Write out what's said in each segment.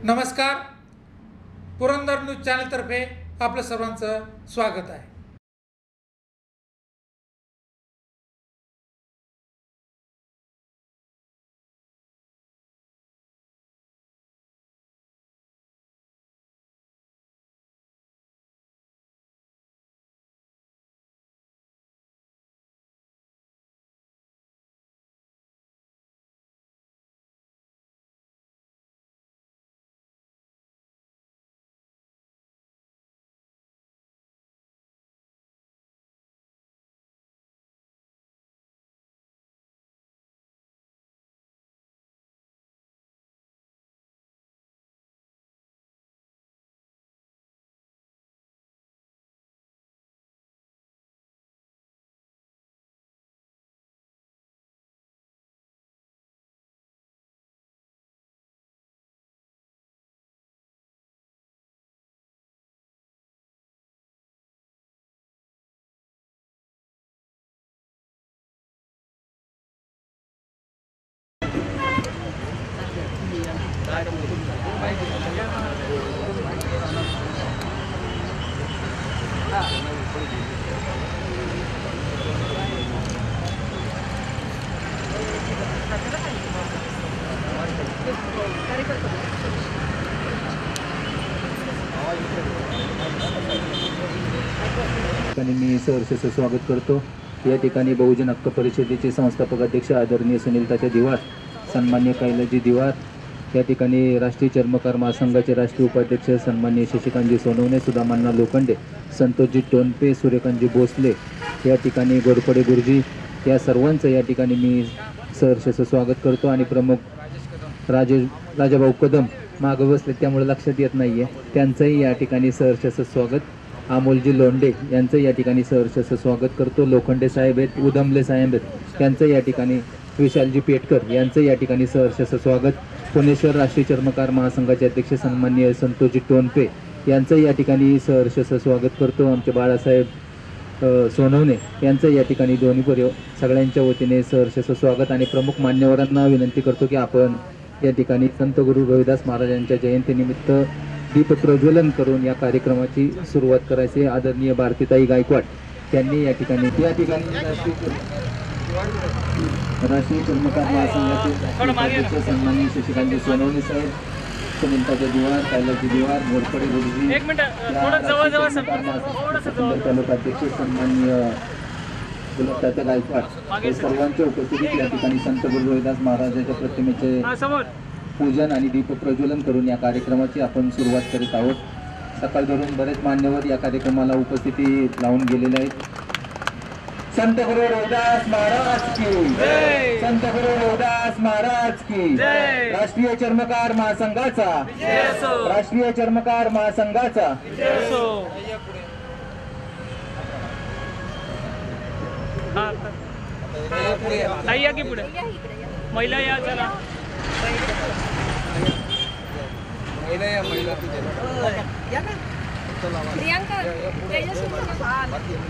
नमस्कार. पुरंदर न्यूज चॅनलतर्फे आपलं सर्वांचं स्वागत आहे. मी सहर्ष स्वागत करतो. या ठिकाणी बहुजन हक्क परिषदेचे संस्थापक अध्यक्ष आदरणीय सुनील तात्या दिवार, सन्मान्य कैलाजी दिवार, या ठिकाणी राष्ट्रीय चर्मकार महासंघाचे राष्ट्रीय उपाध्यक्ष सन्मान्य शशिकांतजी सोनवणे, सुदामांना लोखंडे, संतोषजी टोनपे, सूर्यकांतजी भोसले, या ठिकाणी गोडपडे गुरुजी, या सर्वांचं या ठिकाणी मी सहर्ष स्वागत करतो. आणि प्रमुख राजाभाऊ कदम मागे बसले त्यामुळे लक्षात येत नाहीये, त्यांचंही या ठिकाणी सहर्ष स्वागत. अमोलजी लोंढे यांचं या ठिकाणी सहर्ष स्वागत करतो. लोखंडे साहेब आहेत, उदमले साहेब आहेत, त्यांचं या ठिकाणी विशालजी पेटकर यांचं या ठिकाणी सहर्ष स्वागत. पुणेश्वर राष्ट्रीय चर्मकार महासंघाचे अध्यक्ष सन्माननीय संतोषजी टोनपे यांचं या ठिकाणी सहर्ष स्वागत करतो. आमचे बाळासाहेब सोनवणे यांचं या ठिकाणी दोन्ही सगळ्यांच्या वतीने सहर्ष स्वागत. आणि प्रमुख मान्यवरांना विनंती करतो की आपण या ठिकाणी संत गुरु रविदास महाराजांच्या जयंतीनिमित्त दीप प्रज्वलन करून या कार्यक्रमाची सुरुवात करायची. आदरणीय भारतीताई गायकवाड त्यांनी या ठिकाणी राष्ट्रीय चर्मकार महासंघाचे सन्माननीय शशिकांतजी सोनवणे साहेब, सुनील तात्या दिवार, कैलाजी दिवार, गोडपडे गुरुजी, तालुका अध्यक्ष सन्माननीय तात्या गायकवाड, सर्वांच्या उपस्थितीत या ठिकाणी संत गुरु रविदास महाराजांच्या प्रतिमेचे पूजन आणि दीप प्रज्वलन करून या कार्यक्रमाची आपण सुरुवात करीत आहोत. सकाळ धरून बरेच मान्यवर या कार्यक्रमाला उपस्थिती लावून गेलेले आहेत. संत गुरु रविदास महाराज की जय, संत गुरु रविदास महाराज की जय. राष्ट्रीय चर्मकार महासंघाचा, राष्ट्रीय चर्मकार महासंघाचा. ताई या की पुढे, महिला या, चला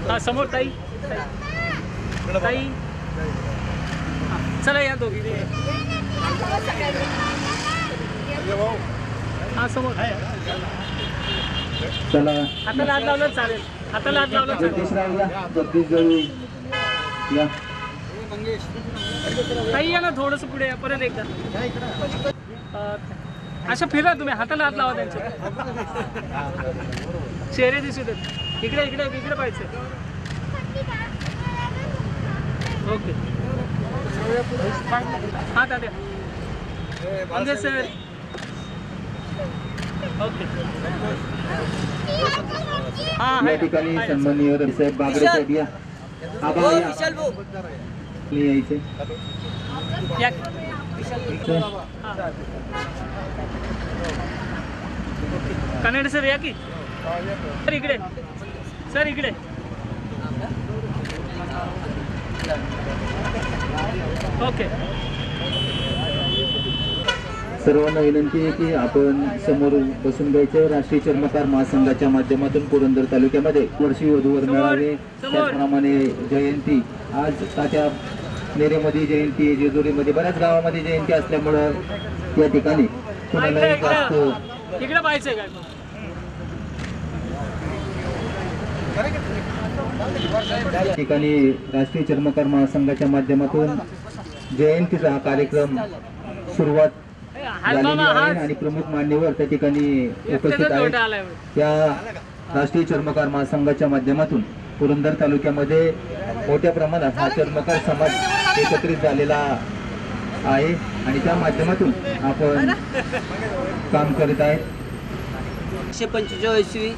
हा समोर ताई, ताई चला या दोघी, हा समोर. चला हाताला हात लावलं चालेल, हाताला हात लावलं चालेल. ताई या ना थोडंसं पुढे या, परत एकदा अशा फिरा तुम्ही, हाताला हात लावा त्यांच्या, चेहरे दिसू देत. इकडे इकडे इकडे पाहिजे. ओके हा तात्या अंगे सर. ओके या ठिकाणी सन्माननीय साहेब बागडे साहेब या, यायचे कन्नड सर या की सर, इकडे सर, इकडे ओके. सर्वांना विनंती आहे की आपण समोर बसून घ्यायचं. राष्ट्रीय चर्मकार महासंघाच्या माध्यमातून पुरंदर तालुक्यामध्ये वर्षी वधूवर मेळावे, त्याचप्रमाणे जयंती, आज तात्या नेरेमध्ये जयंती, जेजुरीमध्ये बऱ्याच गावामध्ये जयंती असल्यामुळं या ठिकाणी कुणालाही इकडे जास्त इकडे पाहायचंय काय या ठिकाणी राष्ट्रीय चर्मकार महासंघाच्या माध्यमातून जयंतीचा हा कार्यक्रम सुरुवात झालेली आहे आणि प्रमुख मान्यवर त्या ठिकाणी उपस्थित आहेत. आलाय त्या राष्ट्रीय चर्मकार महासंघाच्या माध्यमातून पुरंदर तालुक्यामध्ये मोठ्या प्रमाणात हा चर्मकार समाज एकत्रित झालेला आहे आणि त्या माध्यमातून आपण काम करत आहेत. 145वी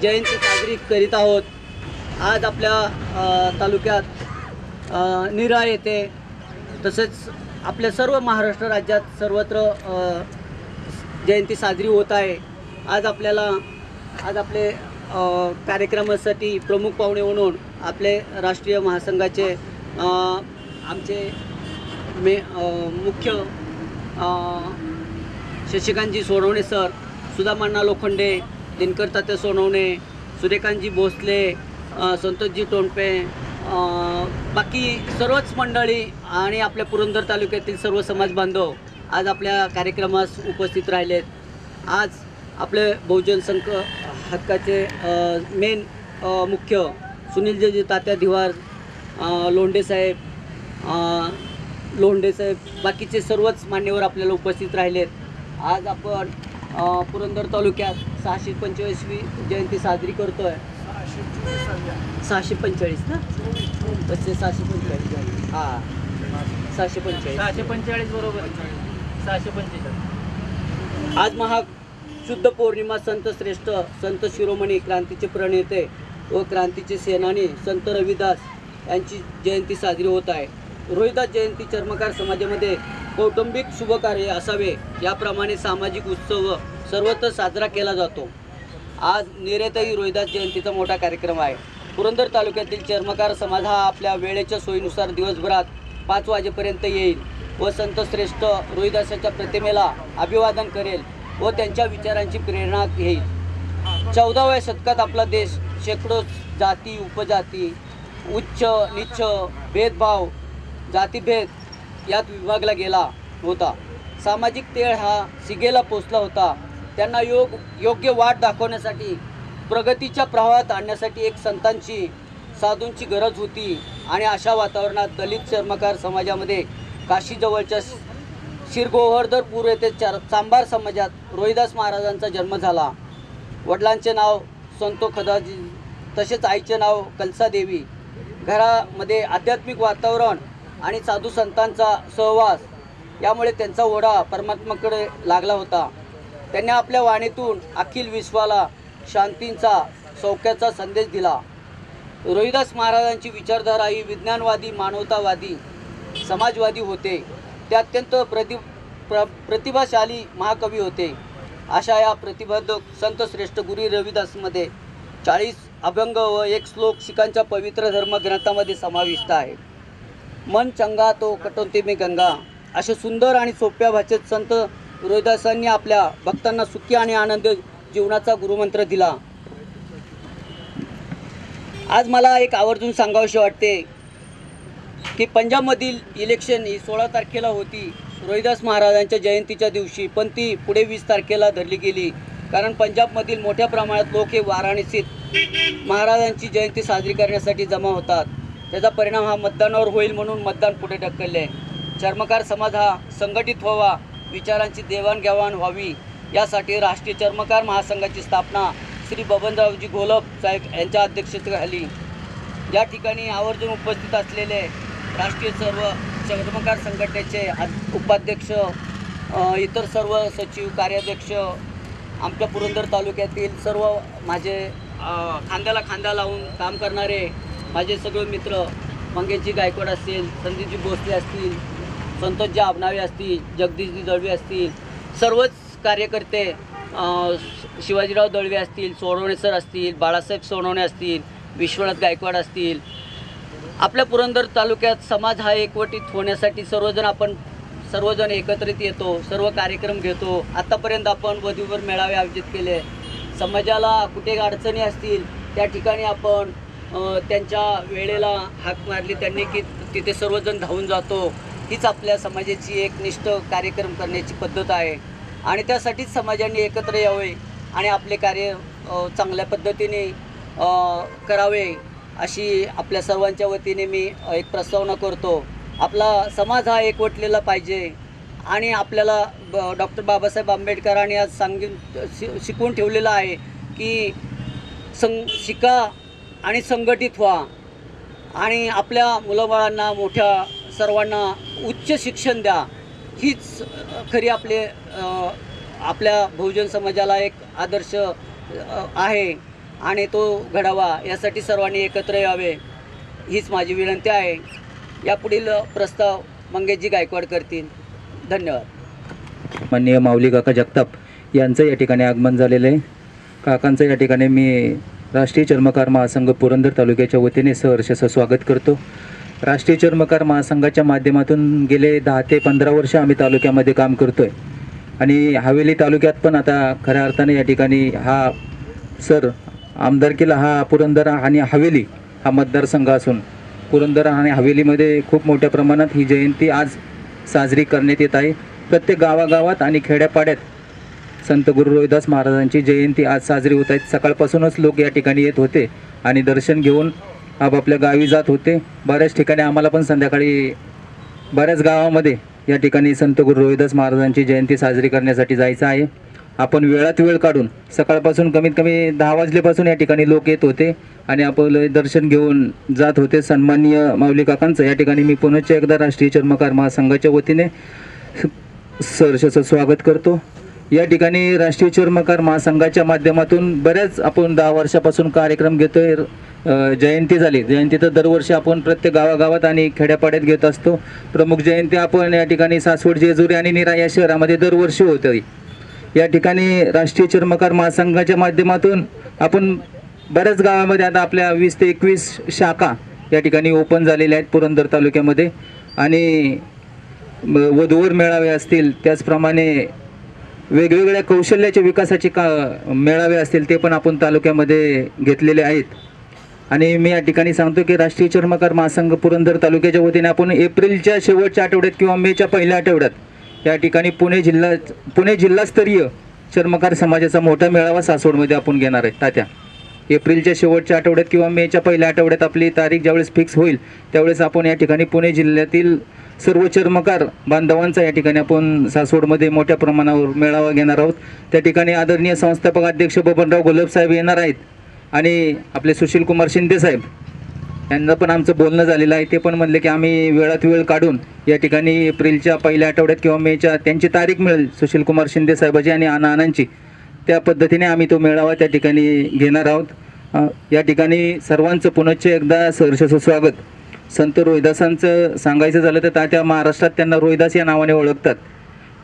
जयंती साजरी करीत आहोत. आज आपल्या तालुक्यात निरा येथे तसेच आपल्या सर्व महाराष्ट्र राज्यात सर्वत्र जयंती साजरी होत आहे. आज आपले कार्यक्रमासाठी प्रमुख पाहुणे म्हणून आपले राष्ट्रीय महासंघाचे आमचे मुख्य शशिकांतजी सोनवणे सर, सुधामान्ना लोखंडे, दिनकर तात्या सोनवणे, सूर्यकांतजी भोसले, संतोषजी टोणपे, बाकी सर्वच मंडळी आणि आपल्या पुरंदर तालुक्यातील सर्व समाज बांधव आज आपल्या कार्यक्रमास उपस्थित राहिलेत. आज आपले बहुजन संघ हक्काचे मेन मुख्य सुनीलजी तात्या धिवार, लोंढेसाहेब, बाकीचे सर्वच मान्यवर आपल्याला उपस्थित राहिलेत. आज आपण पुरंदर तालुक्यात 645वी जयंती साजरी करतोय. 645 ना, 645 हां 645 बरोबर 645. आज शुद्ध पौर्णिमा संत श्रेष्ठ संत शिरोमणी क्रांतीचे प्रणेते व क्रांतीचे सेनानी संत रविदास यांची जयंती साजरी होत आहे. रोहिदास जयंती चर्मकार समाजामध्ये कौटुंबिक शुभकार्य असावे याप्रमाणे सामाजिक उत्सव सर्वत्र साजरा केला जातो. आज नेरेतही रोहिदास जयंतीचा मोठा कार्यक्रम आहे. पुरंदर तालुक्यातील चर्मकार समाज हा आपल्या वेळेच्या सोयीनुसार दिवसभरात 5 वाजेपर्यंत येईल व संत श्रेष्ठ रोहिदासाच्या प्रतिमेला अभिवादन करेल व त्यांच्या विचारांची प्रेरणा घेईल. 14व्या शतकात आपला देश शेकडो जाती, उपजाती, उच्च नीच, भेदभाव, जातीभेद यात विभागला गेला होता. सामाजिक तेळ हा शिगेला पोचला होता. त्यांना योग्य वाट दाखवण्यासाठी, प्रगतीच्या प्रवाहात आणण्यासाठी एक संतांची, साधूंची गरज होती आणि अशा वातावरणात दलित चर्मकार समाजामध्ये काशीजवळच्या शिरगोवर्धनपूर येथे चांभार समाजात रोहिदास महाराजांचा जन्म झाला. वडिलांचे नाव संतो खदाजी तसेच आईचे नाव कलसादेवी. घरामध्ये आध्यात्मिक वातावरण आणि साधू संतांचा सहवास यामुळे त्यांचा ओढा परमात्म्याकडे लागला होता. त्यांनी आपल्या वाणीतून अखिल विश्वाला शांतीचा, सौख्याचा संदेश दिला. रोहिदास महाराजांची विचारधारा ही विज्ञानवादी, मानवतावादी, समाजवादी होते. ते अत्यंत प्रतिभाशाली महाकवी होते. अशा या प्रतिबद्ध संत श्रेष्ठ गुरु रविदासमध्ये 40 अभंग व 1 श्लोक शिखांच्या पवित्र धर्मग्रंथामध्ये समाविष्ट आहे. मन चंगा तो कटोती में गंगा अशा सुंदर आणि सोप्या भाषेत संत रोहिदासांनी आपल्या भक्तांना सुखी आणि आनंद जीवनाचा गुरुमंत्र दिला. आज मला एक आवर्जून सांगावंसे वाटते की पंजाबमधील इलेक्शन ही 16 तारखेला होती रोहिदास महाराजांच्या जयंतीच्या दिवशी, पण ती पुढे 20 तारखेला धरली गेली. कारण पंजाबमधील मोठ्या प्रमाणात लोक हे वाराणसीत महाराजांची जयंती साजरी करण्यासाठी जमा होतात. त्याचा परिणाम हा मतदानावर होईल म्हणून मतदान पुढे ढकलले. चर्मकार समाज हा संघटित व्हावा, विचारांची देवाणघेवाण व्हावी यासाठी राष्ट्रीय चर्मकार महासंघाची स्थापना श्री बबनरावजी घोलप साहेब यांच्या अध्यक्षतेखाली या ठिकाणी आवर्जून उपस्थित असलेले राष्ट्रीय सर्व चर्मकार संघटनेचे उपाध्यक्ष, इतर सर्व सचिव, कार्याध्यक्ष, आमच्या पुरंदर तालुक्यातील सर्व माझे खांद्याला खांदा लावून काम करणारे माझे सगळे मित्र, मंगेशजी गायकवाड असतील, संदीपजी भोसले असतील, संतोषजी आबनावे असतील, जगदीशजी दळवे असतील, सर्वच कार्यकर्ते, शिवाजीराव दळवे असतील, सोनवणे सर असतील, बाळासाहेब सोनवणे असतील, विश्वनाथ गायकवाड असतील. आपल्या पुरंदर तालुक्यात समाज हा एकवटीत होण्यासाठी सर्वजण एकत्रित येतो, सर्व कार्यक्रम घेतो. आत्तापर्यंत आपण वधूवर मेळावे आयोजित केले. समाजाला कुठे अडचणी असतील त्या ठिकाणी आपण त्यांच्या वेळेला हाक मारली त्यांनी की तिथे सर्वजण धावून जातो. हीच आपल्या समाजाची एकनिष्ठ कार्यक्रम करण्याची पद्धत आहे आणि त्यासाठीच समाजाने एकत्र यावे आणि आपले कार्य चांगल्या पद्धतीने करावे अशी आपल्या सर्वांच्या वतीने मी एक प्रस्तावना करतो. आपला समाज हा एकवटलेला पाहिजे आणि आपल्याला डॉक्टर बाबासाहेब आंबेडकरांनी आज शिकवून ठेवलेलं आहे की शिका आणि संघटित व्हा आणि आपल्या मुलाबाळांना मोठ्या सर्वांना उच्च शिक्षण द्या. हीच खरी आपल्या बहुजन समाजाला एक आदर्श आहे आणि तो घडावा यासाठी सर्वांनी एकत्र यावे हीच माझी विनंती आहे. यापुढील प्रस्ताव मंगेशजी गायकवाड करतील. धन्यवाद. माननीय माऊली काका जगताप यांचं या ठिकाणी आगमन झालेलं आहे. काकांचं या ठिकाणी मी राष्ट्रीय चर्मकार महासंघ पुरंदर तालुक्याच्या वतीने सहर्ष स्वागत करतो. राष्ट्रीय चर्मकार महासंघाच्या माध्यमातून गेले 10 ते 15 वर्ष आम्ही तालुक्यामध्ये काम करतो आहे आणि हवेली तालुक्यात पण आता खऱ्या अर्थाने या ठिकाणी हा आमदारकीला हा पुरंदर आणि हवेली हा मतदारसंघ असून पुरंदर आणि हवेलीमध्ये खूप मोठ्या प्रमाणात ही जयंती आज साजरी करण्यात येत आहे. प्रत्येक गावागावात आणि खेड्यापाड्यात संत गुरु रविदास महाराजांची जयंती आज साजरी होत आहे. सकाळपासूनच लोक या ठिकाणी येत होते आणि दर्शन घेऊन आपापल्या गावी जात होते. बऱ्याच ठिकाणी आम्हाला पण संध्याकाळी बऱ्याच गावामध्ये या ठिकाणी संत गुरु रविदास महाराजांची जयंती साजरी करण्यासाठी जायचं आहे. आपण वेळात वेळ काढून सकाळपासून कमीत कमी 10 वाजल्यापासून या ठिकाणी लोक येत होते आणि आपलं दर्शन घेऊन जात होते. सन्माननीय माऊली काकांचं या ठिकाणी मी पुनश्च एकदा राष्ट्रीय चर्मकार महासंघाच्या वतीने सहर्ष स्वागत करतो. या ठिकाणी राष्ट्रीय चर्मकार महासंघाच्या माध्यमातून बऱ्याच आपण 10 वर्षापासून कार्यक्रम घेतोय. जयंती झाली, जयंती तर दरवर्षी आपण प्रत्येक गावागावात आणि खेड्यापाड्यात घेत असतो. प्रमुख जयंती आपण या ठिकाणी सासवड, जेजुरी आणि नीरा या शहरामध्ये दरवर्षी होते. या ठिकाणी राष्ट्रीय चर्मकार महासंघाच्या माध्यमातून आपण बऱ्याच गावामध्ये आता आपल्या 20 ते 21 शाखा या ठिकाणी ओपन झालेल्या आहेत पुरंदर तालुक्यामध्ये आणि वधूवर मेळावे असतील, त्याचप्रमाणे वेगवेगळ्या कौशल्याच्या विकासाचे मेळावे असतील ते पण आपण तालुक्यामध्ये घेतलेले आहेत. आणि मी या ठिकाणी सांगतो की राष्ट्रीय चर्मकार महासंघ पुरंदर तालुक्याच्या वतीने आपण एप्रिलच्या शेवटच्या आठवड्यात किंवा मेच्या पहिल्या आठवड्यात या ठिकाणी पुणे जिल्हास्तरीय चर्मकार समाजाचा मोठा मेळावा सासवडमध्ये आपण घेणार आहे. तात्या एप्रिलच्या शेवटच्या आठवड्यात किंवा मेच्या पहिल्या आठवड्यात आपली तारीख ज्यावेळेस फिक्स होईल त्यावेळेस आपण या ठिकाणी पुणे जिल्ह्यातील सर्व चर्मकार बांधवांचा या ठिकाणी आपण सासवडमध्ये मोठ्या प्रमाणावर मेळावा घेणार आहोत. त्या ठिकाणी आदरणीय संस्थापक अध्यक्ष बबनराव गोलब साहेब येणार आहेत आणि आपले सुशील कुमार शिंदे साहेब यांना पण आमचं बोलणं झालेलं आहे. ते पण म्हणले की आम्ही वेळात वेळ काढून या ठिकाणी एप्रिलच्या पहिल्या आठवड्यात किंवा मेच्या त्यांची तारीख मिळेल सुशील कुमार शिंदे साहेबाची आणि नानांची, त्या पद्धतीने आम्ही तो मेळावा त्या ठिकाणी घेणार आहोत. या ठिकाणी सर्वांचं पुनश्च एकदा सहर्ष स्वागत. संत रोहिदासांचं सांगायचं झालं तर त्या महाराष्ट्रात त्यांना रोहिदास या नावाने ओळखतात,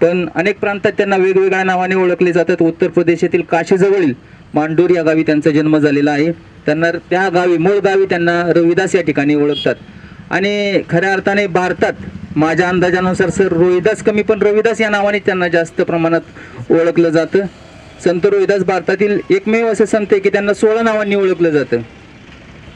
पण अनेक प्रांतात त्यांना वेगवेगळ्या नावाने ओळखले जातात. उत्तर प्रदेशातील काशीजवळील मांडूर या गावी त्यांचा जन्म झालेला आहे. त्यांना त्या गावी मूळ गावी त्यांना रविदास या ठिकाणी ओळखतात. आणि खऱ्या अर्थाने भारतात माझ्या अंदाजानुसार रोहिदास कमी पण रविदास या नावाने त्यांना जास्त प्रमाणात ओळखलं जातं. संत रोहिदास भारतातील एकमेव असे संत आहे की त्यांना 16 नावांनी ओळखलं जातं.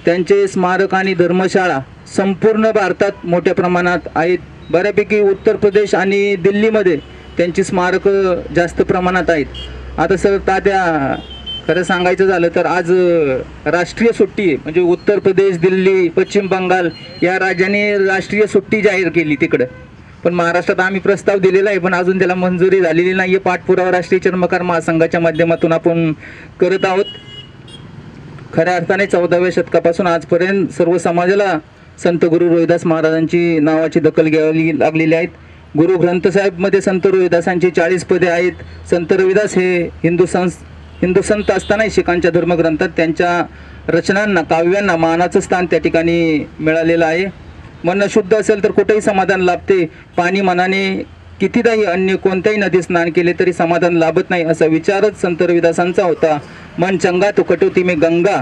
त्यांचे स्मारक आणि धर्मशाळा संपूर्ण भारतात मोठ्या प्रमाणात आहेत. बऱ्यापैकी उत्तर प्रदेश आणि दिल्लीमध्ये त्यांची स्मारकं जास्त प्रमाणात आहेत. आता तात्या खरं सांगायचं झालं तर आज राष्ट्रीय सुट्टी आहे, म्हणजे उत्तर प्रदेश, दिल्ली, पश्चिम बंगाल या राज्यांनी राष्ट्रीय सुट्टी जाहीर केली तिकडं. पण महाराष्ट्रात आम्ही प्रस्ताव दिलेला आहे पण अजून त्याला मंजुरी झालेली नाही आहे. पाठपुरावा राष्ट्रीय चर्मकार महासंघाच्या माध्यमातून आपण करत आहोत. खऱ्या अर्थाने 14व्या शतकापासून आजपर्यंत सर्व समाजाला संत गुरु रोहिदास महाराजांची नावाची दखल घ्यावी लागलेली आहेत. गुरु ग्रंथ साहेबमध्ये संत रोहिदासांची 40 पदे आहेत. संत रविदास हे हिंदू संत असतानाही शिखांच्या धर्मग्रंथात त्यांच्या रचनांना, काव्यांना मानाचं स्थान त्या ठिकाणी मिळालेलं आहे. मन शुद्ध असेल तर कुठेही समाधान लाभते. पाणी मनाने कितीदाही अन्य कोणत्याही नदी स्नान केले तरी समाधान लाभत नाही, असा विचारच संत रविदासांचा होता. मन चंगा तो कटोती में गंगा.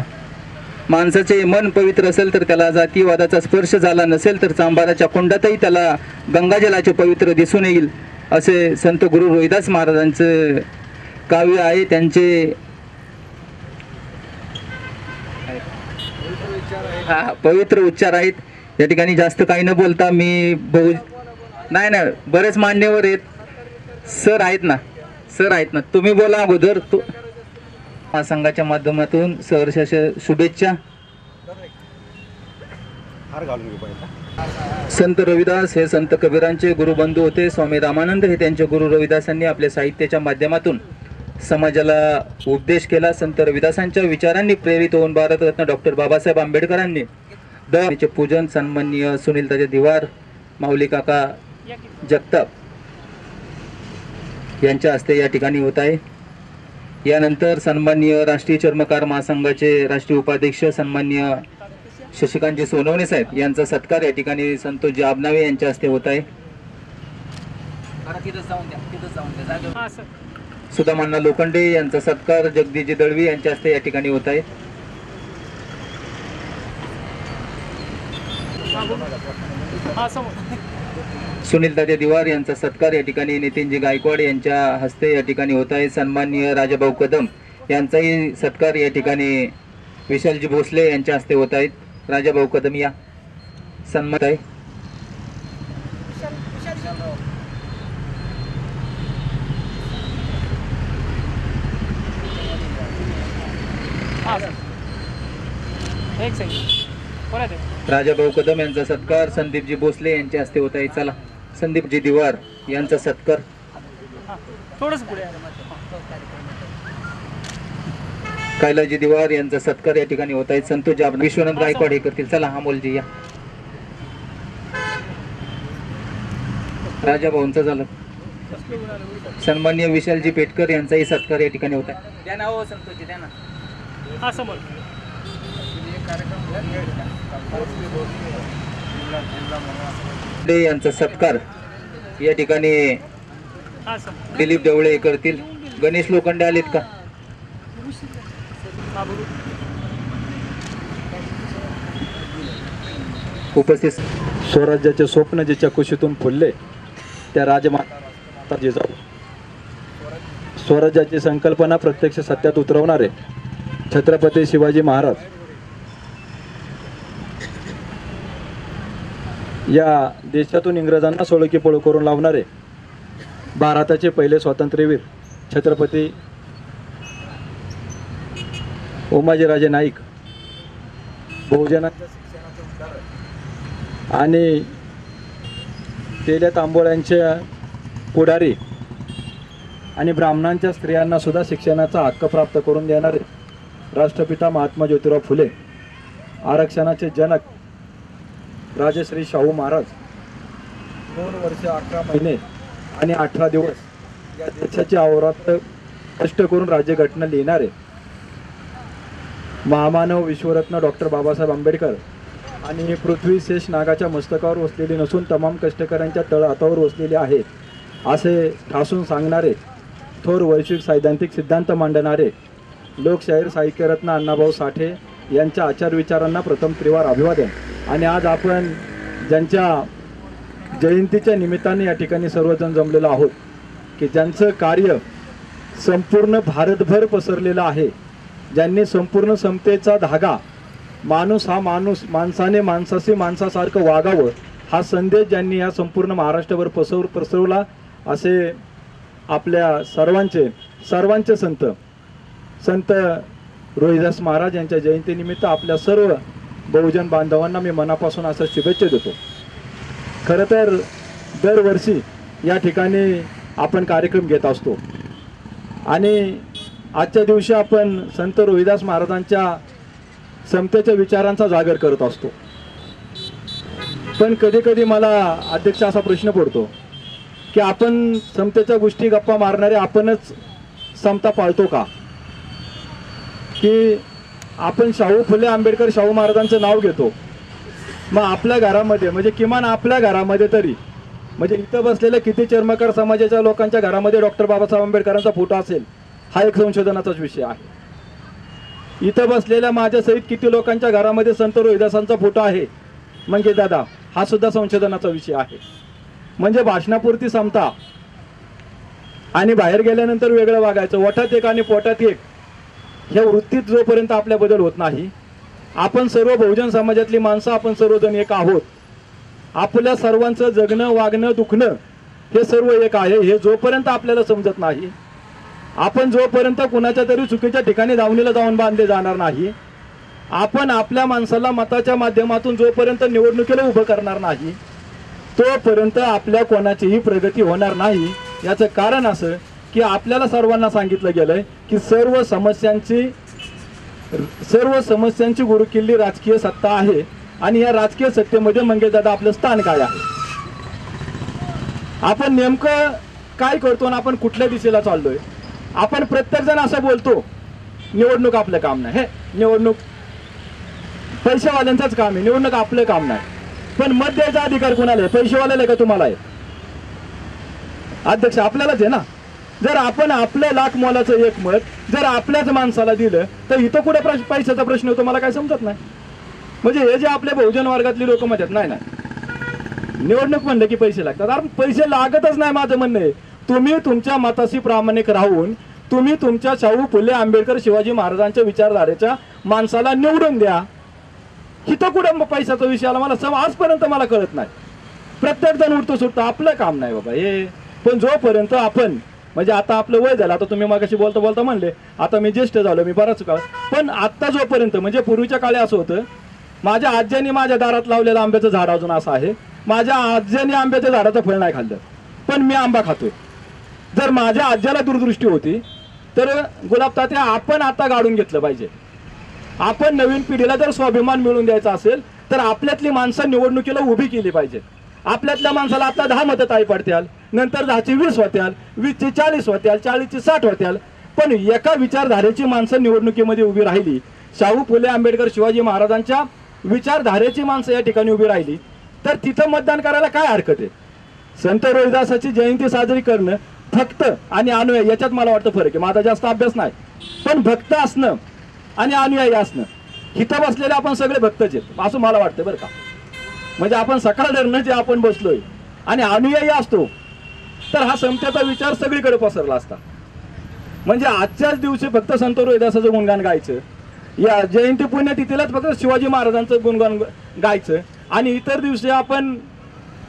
माणसाचे मन पवित्र असेल तर त्याला जातीवादाचा स्पर्श झाला नसेल तर चांभाराच्या कुंडातही त्याला गंगाजलाचे पवित्र दिसून येईल, असे संत गुरु रोहिदास महाराजांचं काव्य आहे. त्यांचे पवित्र उच्चार आहेत. या ठिकाणी जास्त काही न बोलता मी नाही नाही, बरेच मान्यवर आहेत, सर आहेत ना, सर आहेत ना, तुम्ही बोला अगोदर. तू महासंघाच्या माध्यमातून सहर्ष शुभेच्छा. संत रविदास हे संत कबीरांचे गुरुबंधू होते. स्वामी रामानंद हे त्यांचे गुरु. रविदासांनी आपल्या साहित्याच्या माध्यमातून समाजाला उपदेश केला. संत रविदासांच्या विचारांनी प्रेरित होऊन भारतरत्न डॉक्टर बाबासाहेब आंबेडकरांनी दयाचे पूजन सन्माननीय सुनील ताजे दिवार, माऊली काका जगताप यांच्या हस्ते या ठिकाणी होत आहे. यानंतर सन्माननीय राष्ट्रीय चर्मकार महासंघाचे राष्ट्रीय उपाध्यक्ष सन्माननीय शशिकांतजी सोनवणे साहेब यांचा सत्कार या ठिकाणी संतोषजी आबनावे यांच्या हस्ते होत आहे. हां सर. सुदामांना लोखंडे यांचा सत्कार जगदीशजी दळवी यांच्या हस्ते या ठिकाणी होत आहे. हां समोर. सुनील ताजे दिवार यांचा सत्कार या ठिकाणी नितीनजी गायकवाड यांच्या हस्ते या ठिकाणी होत आहे. सन्माननीय राजाभाऊ कदम यांचाही सत्कार या ठिकाणी विशालजी भोसले यांच्या हस्ते होत आहेत. राजाभाऊ कदम या सन्मान आहे. हां सर. एक सेकंड परत आहे. राजाभाऊ कदम यांचा सत्कार संदीपजी भोसले यांच्या हस्ते होत आहे. चला, संदीपजी दिवार यांचा सत्कार. हां थोडंसं पुढे आहे. कैलाजी दिवार यांचा सत्कार या ठिकाणी होत आहे. संतोष जाब विश्वनाथ गायकवाड हे करतील. चला, अमोलजी या. राजाभाऊंचं झालं. सन्माननीय विशालजी पेटकर यांचाही सत्कार या ठिकाणी होत आहे. द्या ना हो संतोषजी, द्या ना. हां समोर. यांचा सत्कार या ठिकाणी हां समोर. दिलीप ढवळे हे करतील. गणेश लोखंडे आलेत का? हां बरोबर. उपस्थित स्वराज्याचे स्वप्न जिच्या कुशीतून फुलले त्या राजमाता जिजाऊ, स्वराज्याची संकल्पना प्रत्यक्ष सत्यात उतरवणारे छत्रपती शिवाजी महाराज, या देशातून इंग्रजांना सोळकी पळू करून लावणारे भारताचे पहिले स्वातंत्र्यवीर छत्रपती उमाजीराजे नाईक, बहुजनांच्या शिक्षणाचे उद्धारक आणि तेल्या तांबोळ्यांच्या पुढारी आणि ब्राह्मणांच्या स्त्रियांना सुद्धा शिक्षणाचा हक्क प्राप्त करून देणारे राष्ट्रपिता महात्मा ज्योतिराव फुले, आरक्षणाचे जनक राजश्री शाहू महाराज, 2 वर्ष 11 महिने आणि 18 दिवस या देशाची अहोरात्र कष्ट करून राज्यघटना लिहिणारे महामानव विश्वरत्न डॉक्टर बाबासाहेब आंबेडकर आणि पृथ्वी शेष नागाच्या मस्तकावर वसलेली नसून तमाम कष्टकऱ्यांच्या तळहातावर वसलेली आहे असे ठासून सांगणारे थोर वैश्विक सैद्धांतिक सिद्धांत मांडणारे लोकशाहीर साहित्यरत्न अण्णाभाऊ साठे यांच्या आचारविचारांना प्रथम त्रिवार अभिवादन. आणि आज आपण ज्यांच्या जयंतीच्या निमित्ताने या ठिकाणी सर्वजण जमलेलो आहोत की ज्यांचं कार्य संपूर्ण भारतभर पसरलेलं आहे, ज्यांनी संपूर्ण समतेचा धागा, माणूस हा माणूस, माणसाने माणसाशी माणसासारखं वागावं हा संदेश ज्यांनी या संपूर्ण महाराष्ट्रावर पसरवला असे आपल्या सर्वांचे संत रोहिदास महाराज यांच्या जयंतीनिमित्त आपल्या सर्व बहुजन बांधवांना मी मनापासून असं शुभेच्छा देतो. खरं तर दरवर्षी या ठिकाणी आपण कार्यक्रम घेत असतो आणि आजच्या दिवशी आपण संत रोहिदास महाराजांच्या समतेच्या विचारांचा जागर करत असतो. पण कधी कधी मला अध्यक्ष असा प्रश्न पडतो की आपण समतेच्या गोष्टी गप्पा मारणारे आपणच समता पाळतो का? की आपण शाहू फुले आंबेडकर शाहू महाराजांचं नाव घेतो, मग आपल्या घरामध्ये म्हणजे किमान आपल्या घरामध्ये तरी म्हणजे इथं बसलेल्या किती चर्मकार समाजाच्या लोकांच्या घरामध्ये डॉक्टर बाबासाहेब आंबेडकरांचा फोटो असेल हा एक संशोधनाचाच विषय आहे. इथं बसलेल्या माझ्यासहित किती लोकांच्या घरामध्ये संत रोहिदासांचा फोटो आहे म्हणजे दादा हा सुद्धा संशोधनाचा विषय आहे. म्हणजे भाषणापुरती समता आणि बाहेर गेल्यानंतर वेगळं वागायचं, वठात एक आणि पोटात एक, ह्या वृत्तीत जोपर्यंत आपल्या बदल होत नाही, आपण सर्व बहुजन समाजातली माणसं आपण सर्वजण एक आहोत आपल्या सर्वांचं जगणं वागणं दुखणं हे सर्व एक आहे. हे जोपर्यंत आपल्याला समजत नाही, आपण जोपर्यंत कुणाच्या तरी चुकीच्या ठिकाणी दावणीला जाऊन बांधले जाणार नाही, आपण आपल्या माणसाला मताच्या माध्यमातून जोपर्यंत निवडणुकीला उभं करणार नाही, तोपर्यंत आपल्या कोणाचीही प्रगती होणार नाही. याचं कारण असं की आपल्याला सर्वांना सांगितलं गेलंय की सर्व समस्यांची गुरुकिल्ली राजकीय सत्ता आहे आणि या राजकीय सत्तेमध्ये मंगेशदादा आपलं स्थान काय आहे. आपण नेमकं काय करतो आणि आपण कुठल्या दिशेला चाललोय. आपण प्रत्येक जण असं बोलतो निवडणूक आपलं काम नाही, हे निवडणूक पैशावाल्यांचंच काम आहे, निवडणूक आपलं काम नाही. पण मत द्यायचा अधिकार कोणाला आहे? पैशावाल्याला का तुम्हाला आहे? अध्यक्ष आपल्यालाच आहे ना. जर आपण आपलं लाख मोलाचं एक मत जर आपल्याच माणसाला दिलं तर इथं कुठं पैशाचा प्रश्न होतो मला काय समजत नाही. म्हणजे हे जे आपल्या बहुजन वर्गातली लोक म्हणतात नाही नाही निवडणूक म्हणलं की पैसे लागतात. अरे पैसे लागतच नाही. माझं म्हणणं आहे तुम्ही तुमच्या मताशी प्रामाणिक राहून तुम्ही तुमच्या शाहू फुले आंबेडकर शिवाजी महाराजांच्या विचारधारेच्या माणसाला निवडून द्या. इथं कुठं पैशाचा विषय आला मला आजपर्यंत मला कळत नाही. प्रत्येक जण उठतो सुटतो आपलं काम नाही बाबा हे. पण जोपर्यंत आपण म्हणजे आता आपलं वय झालं, आता तुम्ही मगाशी बोलता बोलता म्हणले आता मी ज्येष्ठ झालो मी बराच काळ, पण आता जोपर्यंत म्हणजे पूर्वीच्या काळी असं होतं माझ्या आज्यांनी माझ्या दारात लावलेलं आंब्याचं झाड अजून असं आहे, माझ्या आज्यांनी आंब्याच्या झाडाचं फळ नाही खाल्लं पण मी आंबा खातोय. जर माझ्या आज्याला दूरदृष्टी होती तर गुलाब तात्या आपण आता गाडून घेतलं पाहिजे. आपण नवीन पिढीला जर स्वाभिमान मिळवून द्यायचा असेल तर आपल्यातली माणसं निवडणुकीला उभी केली पाहिजे. आपल्यातल्या माणसाला आता 10 मतं ताई पडत्याल, नंतर 10ची 20 होत्याल, 20ची 40 होत्याल, 40ची 60 होत्याल, पण एका विचारधारेची माणसं निवडणुकीमध्ये उभी राहिली, शाहू फुले आंबेडकर शिवाजी महाराजांच्या विचारधारेची माणसं या ठिकाणी उभी राहिली तर तिथं मतदान करायला काय हरकत आहे. संत रोहिदासाची जयंती साजरी करणं भक्त आणि अनुयायी याच्यात मला वाटतं फरक आहे. माझा जास्त अभ्यास नाही, पण भक्त असणं आणि अनुयायी असणं, इथं बसलेले आपण सगळे भक्तच आहेत असं मला वाटतं बरं का. म्हणजे आपण सकाळ धरणं जे आपण बसलोय आणि अनुयायी असतो तर हा समतेचा विचार सगळीकडे पसरला असता. म्हणजे आजच्याच दिवशी फक्त संत रोहिदासाचं गुणगान गायचं, या जयंती पुण्यतिथीलाच फक्त शिवाजी महाराजांचं गुणगान गायचं आणि इतर दिवशी आपण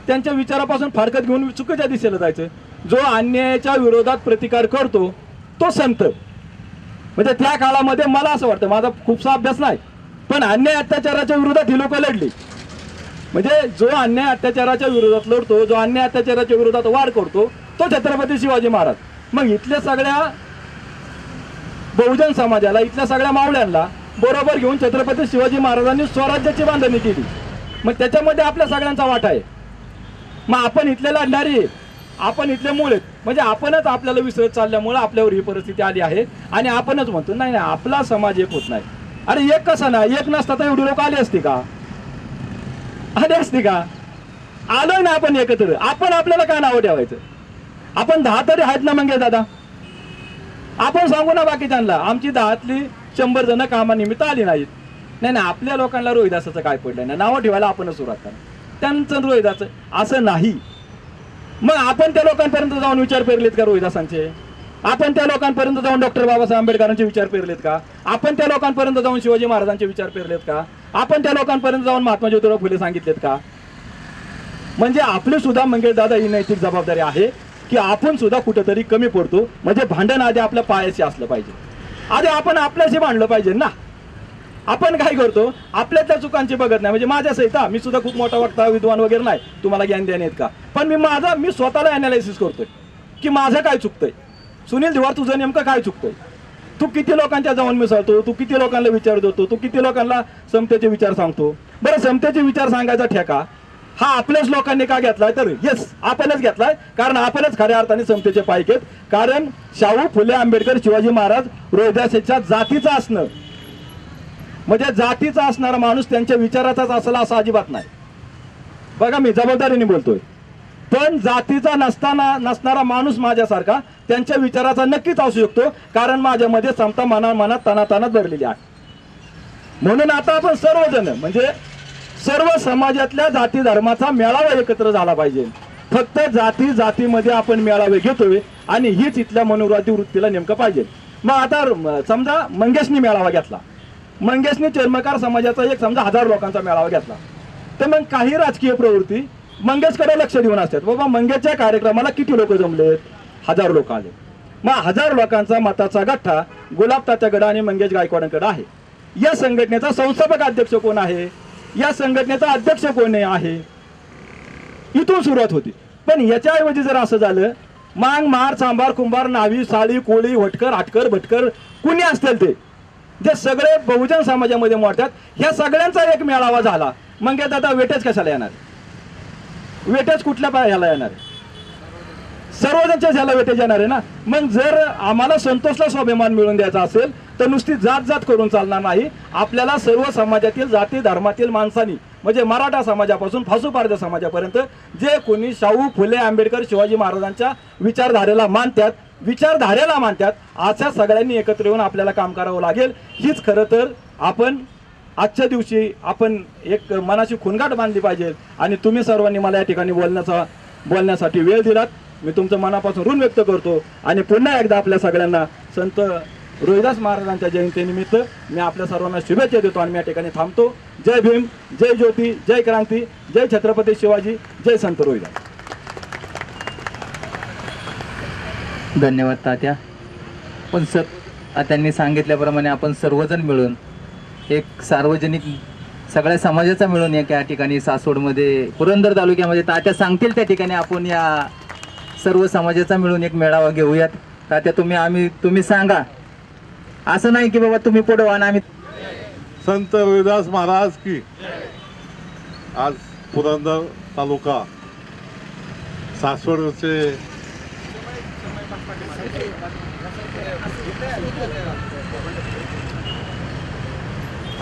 त्यांच्या विचारापासून फारकत घेऊन चुकीच्या दिशेला जायचं. जो अन्यायाच्या विरोधात प्रतिकार करतो तो संत. म्हणजे त्या काळामध्ये मला असं वाटतं, माझा खूपसा अभ्यास नाही, पण अन्याय अत्याचाराच्या विरोधात ही लोक लढली. म्हणजे जो अन्याय अत्याचाराच्या विरोधात लढतो, जो अन्याय अत्याचाराच्या विरोधात वार करतो तो छत्रपती शिवाजी महाराज. मग इथल्या सगळ्या बहुजन समाजाला, इथल्या सगळ्या मावळ्यांना बरोबर घेऊन छत्रपती शिवाजी महाराजांनी स्वराज्याची बांधणी केली. मग त्याच्यामध्ये आपल्या सगळ्यांचा वाटा आहे. मग आपण इथले लढणारी, आपण इथले मूळ आहेत. म्हणजे आपणच आपल्याला विसरत चालल्यामुळे आपल्यावर ही परिस्थिती आली आहे आणि आपणच म्हणतो नाही नाही आपला समाज एक होत नाही. अरे एक कसा नाही, एक नसता तर एवढी लोक आली असती का? आली असती का? आलोय ना आपण एकत्र. आपण आपल्याला काय नावं ठेवायचं? आपण 10 तरी आहेत ना मंगे दादा. आपण सांगू ना बाकीच्यांना आमची 10तली 100 जण कामानिमित्त आली नाहीत. नाही नाही आपल्या लोकांना रोहिदासाचं काय पडलंय ना, नावं ठेवायला आपणच सुरुवात करा त्यांचं रोहिदाचं असं नाही. मग आपण त्या लोकांपर्यंत जाऊन विचार पेरलेत का रोहिदासांचे? आपण त्या लोकांपर्यंत जाऊन डॉक्टर बाबासाहेब आंबेडकरांचे विचार पेरलेत का? आपण त्या लोकांपर्यंत जाऊन शिवाजी महाराजांचे विचार पेरलेत का? आपण त्या लोकांपर्यंत जाऊन महात्मा ज्योतिराव फुले सांगितलेत का? म्हणजे आपली सुद्धा मंगेश दादा ही नैतिक जबाबदारी आहे की आपण सुद्धा कुठेतरी कमी पडतो. म्हणजे भांडण आधी आपल्या पायाशी असलं पाहिजे, आधी आपण आपल्याशी भांडलं पाहिजे ना. आपण काय करतो आपल्या त्या चुकांची बघत नाही. म्हणजे माझ्या सहित मी सुद्धा खूप मोठा वक्ता विद्वान वगैरे नाही तुम्हाला ज्ञान देण्यात का, पण मी स्वतःला अनालिसिस करतोय की माझं काय चुकतंय. सुनील दिवार तुझं नेमकं काय चुकतंय? तू किती लोकांच्या जाऊन मिसळतो, तू किती लोकांना विचार देतो, तू किती लोकांना समतेचे विचार सांगतो. बरं समतेचे विचार सांगायचा ठेका हा आपल्याच लोकांनी का घेतलाय? तर येस आपणच घेतलाय, कारण आपणच खऱ्या अर्थाने समतेचे पाईक आहेत. कारण शाहू फुले आंबेडकर शिवाजी महाराज रोहिदासाच्या जातीचा असणं म्हणजे जातीचा असणारा माणूस त्यांच्या विचाराचाच असला असं अजिबात नाही. बघा मी जबाबदारीने बोलतोय, पण जातीचा नसणारा माणूस माझ्यासारखा त्यांच्या विचाराचा नक्कीच असू शकतो, कारण माझ्यामध्ये समता मनात तनातनात भरलेली आहे. म्हणून आता आपण सर्वजण म्हणजे सर्व समाजातल्या जाती धर्माचा मेळावा एकत्र झाला पाहिजे. फक्त जातीमध्ये आपण मेळावे घेतोय आणि हीच इथल्या मनोवादी वृत्तीला नेमकं पाहिजे. मग आता समजा मंगेशनी मेळावा घेतला, मंगेशनी चर्मकार समाजाचा एक समजा 1000 लोकांचा मेळावा घेतला, तर मग काही राजकीय प्रवृत्ती मंगेशकडे लक्ष देऊन असतात, बाबा मंगेशच्या कार्यक्रमाला किती लोक जमलेत, 1000 लोक आले. मग 1000 लोकांचा मताचा गठ्ठा गुलाब तात्याकडे आणि मंगेश गायकवाडांकडे आहे. या संघटनेचा संस्थापक अध्यक्ष कोण आहे, या संघटनेचा अध्यक्ष कोण आहे, इथून सुरुवात होती. पण याच्याऐवजी जर असं झालं, मांग मार चांबार कुंभार नावी साळी कोळी वटकर आटकर भटकर कुणी असतील ते जे सगळे बहुजन समाजामध्ये मोडतात, ह्या सगळ्यांचा एक मेळावा झाला. मग आता वेटेज कशाला येणार, वेटेज कुठल्या ह्याला येणार, सर्वजणच्या ह्याला वेटेज येणार आहे ना. मग जर आम्हाला संतोषला स्वाभिमान मिळवून द्यायचा असेल तर नुसती जात जात करून चालणार नाही. आपल्याला सर्व समाजातील जाती धर्मातील माणसांनी, म्हणजे मराठा समाजापासून फासूपारध्या समाजापर्यंत जे कोणी शाहू फुले आंबेडकर शिवाजी महाराजांच्या विचारधारेला मानतात अशा सगळ्यांनी एकत्र येऊन आपल्याला काम करावं लागेल. हीच खरं तर आपण आजच्या दिवशी आपण एक मनाची खुणगाट बांधली पाहिजे. आणि तुम्ही सर्वांनी मला या ठिकाणी बोलण्यासाठी वेळ दिलात, मी तुमचं मनापासून ऋण व्यक्त करतो. आणि पुन्हा एकदा आपल्या सगळ्यांना संत रोहिदास महाराजांच्या जयंतीनिमित्त मी आपल्या सर्वांना शुभेच्छा देतो आणि मी या ठिकाणी थांबतो. जय भीम, जय ज्योती, जय क्रांती, जय छत्रपती शिवाजी, जय संत रोहिदास. धन्यवाद तात्या. पण त्यांनी सांगितल्याप्रमाणे आपण सर्वजण मिळून एक सार्वजनिक सगळ्या समाजाचा मिळून या ठिकाणी सासवडमध्ये पुरंदर तालुक्यामध्ये तात्या सांगतील त्या ठिकाणी आपण या सर्व समाजाचा मिळून एक मेळावा घेऊयात. तात्या तुम्ही सांगा, असं नाही की बाबा तुम्ही पुढे आणि आम्ही. संत रोहिदास महाराज की. आज पुरंदर तालुका सासवडचे